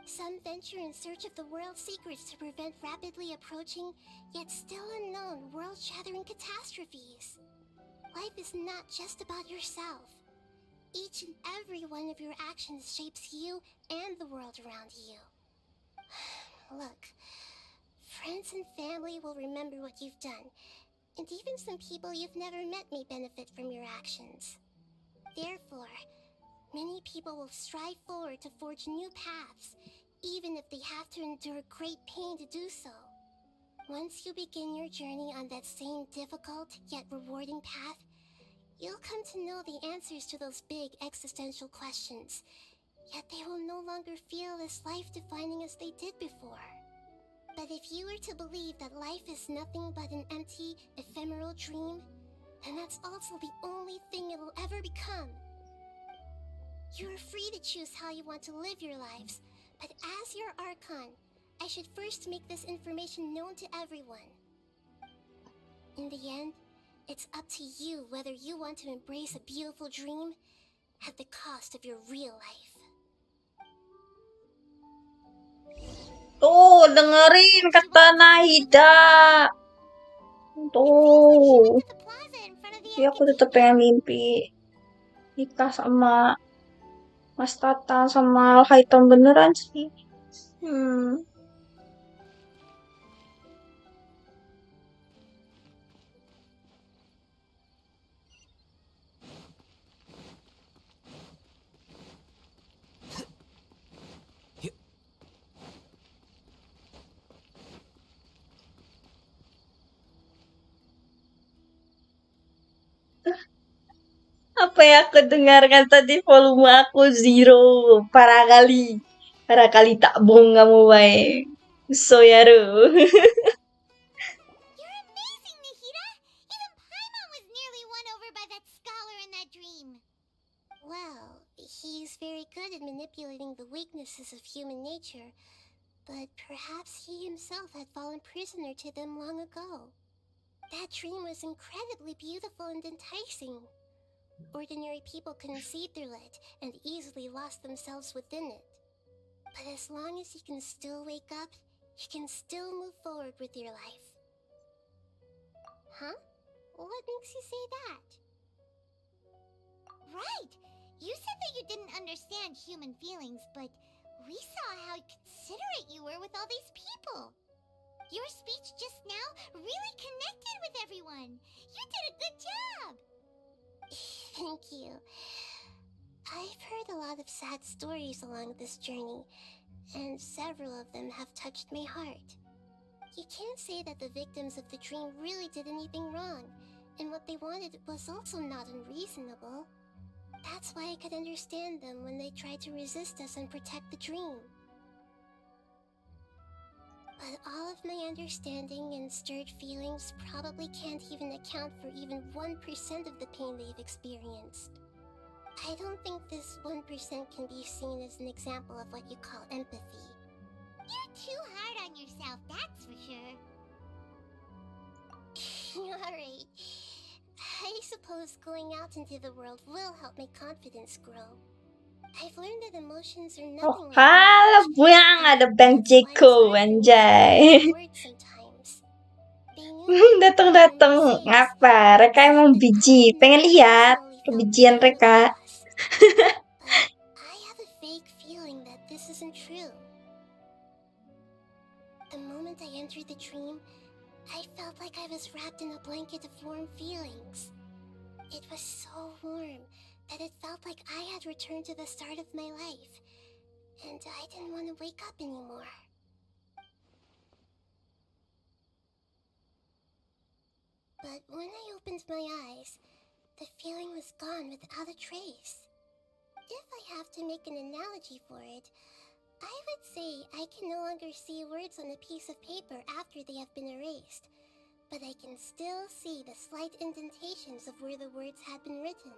[SPEAKER 4] Some venture in search of the world's secrets to prevent rapidly approaching, yet still unknown, world-shattering catastrophes. Life is not just about yourself. Each and every one of your actions shapes you and the world around you. Look, friends and family will remember what you've done, and even some people you've never met may benefit from your actions. Therefore, many people will strive forward to forge new paths, even if they have to endure great pain to do so. Once you begin your journey on that same difficult yet rewarding path, you'll come to know the answers to those big existential questions, yet they will no longer feel as life-defining as they did before. But if you were to believe that life is nothing but an empty, ephemeral dream, then that's also the only thing it will ever become. You are free to choose how you want to live your lives, but as your Archon, I should first make this information known to everyone. In the end, it's up to you whether you want to embrace a beautiful dream at the cost of your real life.
[SPEAKER 1] Tuh, dengerin kata Nahida. Tuh. Ya, aku tetap pengen mimpi nikah sama Mas Tata sama Haitam beneran sih. Apa yang aku dengarkan tadi volume aku zero. Parah kali. Parah kali tak bohong kamu baik. So yaru.
[SPEAKER 6] You're amazing, Nihira! Even Paimon was nearly won over by that scholar in that dream.
[SPEAKER 4] Well, he's very good at manipulating the weaknesses of human nature, but perhaps he himself had fallen prisoner to them long ago. That dream was incredibly beautiful and enticing. Ordinary people couldn't see through it and easily lost themselves within it. But as long as you can still wake up, you can still move forward with your life. Huh? What makes you say that?
[SPEAKER 6] Right! You said that you didn't understand human feelings, but we saw how considerate you were with all these people. Your speech just now really connected with everyone. You did a good job!
[SPEAKER 4] Thank you. I've heard a lot of sad stories along this journey, and several of them have touched my heart. You can't say that the victims of the dream really did anything wrong, and what they wanted was also not unreasonable. That's why I could understand them when they tried to resist us and protect the dream. But all of my understanding and stirred feelings probably can't even account for even 1% of the pain they've experienced. I don't think this 1% can be seen as an example of what you call empathy.
[SPEAKER 6] You're too hard on yourself, that's for sure.
[SPEAKER 4] Alright. I suppose going out into the world will help my confidence grow. I've learned that emotions are
[SPEAKER 1] Oh,
[SPEAKER 4] nothing like
[SPEAKER 1] halo Bang, ada Bang Jeko, anjay.
[SPEAKER 4] words sometimes. They
[SPEAKER 1] Datang-datang. Ngapa? Reka emang biji. Pengen lihat kebijian Reka.
[SPEAKER 4] I have a vague feeling that this isn't true. The moment I entered the dream, I felt like I was wrapped in a blanket of warm feelings. It was so warm that it felt like I had returned to the start of my life, and I didn't want to wake up anymore. But when I opened my eyes, the feeling was gone without a trace. If I have to make an analogy for it, I would say I can no longer see words on a piece of paper after they have been erased, but I can still see the slight indentations of where the words had been written.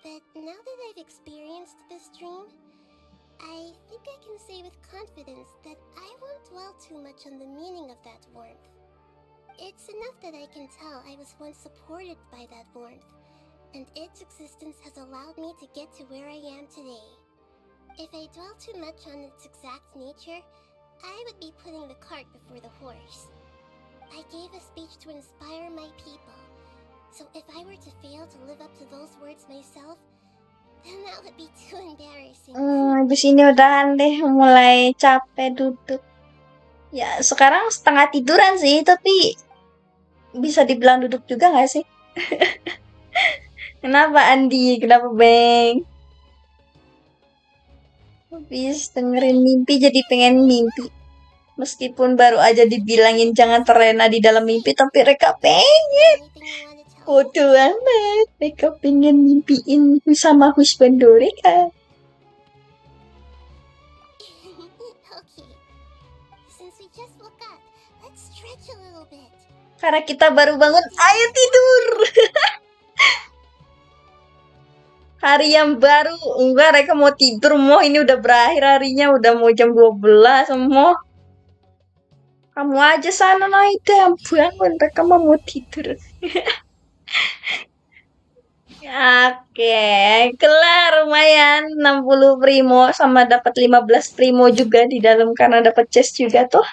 [SPEAKER 4] But now that I've experienced this dream, I think I can say with confidence that I won't dwell too much on the meaning of that warmth. It's enough that I can tell I was once supported by that warmth, and its existence has allowed me to get to where I am today. If I dwell too much on its exact nature, I would be putting the cart before the horse. I gave a speech to inspire my people, so if I were to fail to live up to those words myself, then that would be too embarrassing.
[SPEAKER 1] Habis ini udahan deh, mulai capek duduk. Ya, sekarang setengah tiduran sih, tapi bisa dibilang duduk juga gak sih? Kenapa Andi? Kenapa Bang? Habis dengerin mimpi jadi pengen mimpi. Meskipun baru aja dibilangin jangan terlena di dalam mimpi, tapi Reka pengen. Bodoh amat. Reka pengen mimpiin sama husbando Reka. Karena kita baru bangun, ayo tidur. Hari yang baru, enggak Reka mau tidur, mau ini udah berakhir harinya, udah mau jam 12, mau. Kamu aja sana Naida yang bangun, Reka mau tidur. Oke, kelar lumayan 60 primo sama dapat 15 primo juga di dalam karena dapat chest juga tuh.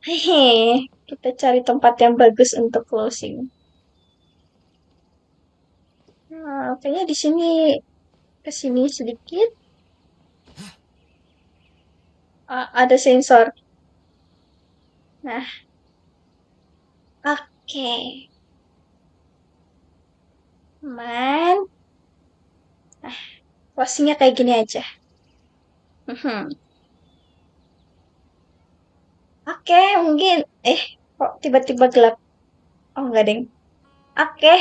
[SPEAKER 1] Hehe, kita cari tempat yang bagus untuk closing. Nah, kayaknya di sini kesini sedikit. Ada sensor. Nah, oke. Man. Nah, closingnya kayak gini aja. Oke, mungkin kok tiba-tiba gelap. Oh, enggak, Deng. Oke.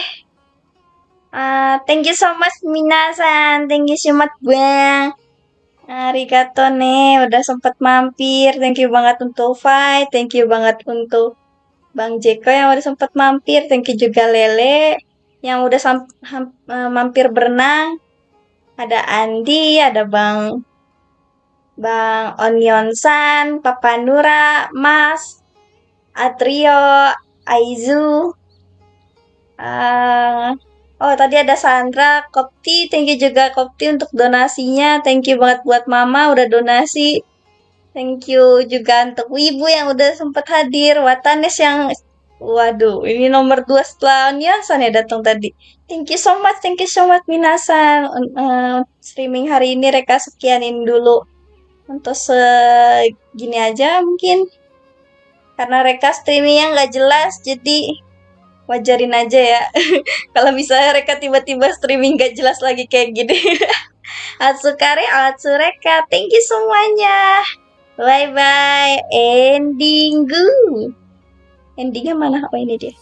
[SPEAKER 1] Thank you so much minasan. Thank you so much bang. Arigato nih udah sempat mampir. Thank you banget untuk Fight. Thank you banget untuk Bang Jeko yang udah sempat mampir. Thank you juga Lele yang udah mampir berenang. Ada Andi, ada Bang Onion San, Papa Nura, Mas, Atrio, Aizu. Oh, tadi ada Sandra, Kopti, thank you juga Kopti untuk donasinya. Thank you banget buat Mama udah donasi. Thank you juga untuk Wibu yang udah sempat hadir. Watanes yang, waduh, ini nomor 2 setelah Onionsan ya datang tadi. Thank you so much minasan. Streaming hari ini Reka sekianin dulu. Untuk segini aja mungkin. Karena Reka streamingnya nggak jelas, jadi wajarin aja ya. Kalau misalnya Reka tiba-tiba streaming gak jelas lagi kayak gini. Atsukare, Atsureka, thank you semuanya. Bye-bye. Endingnya mana? Oh ini dia.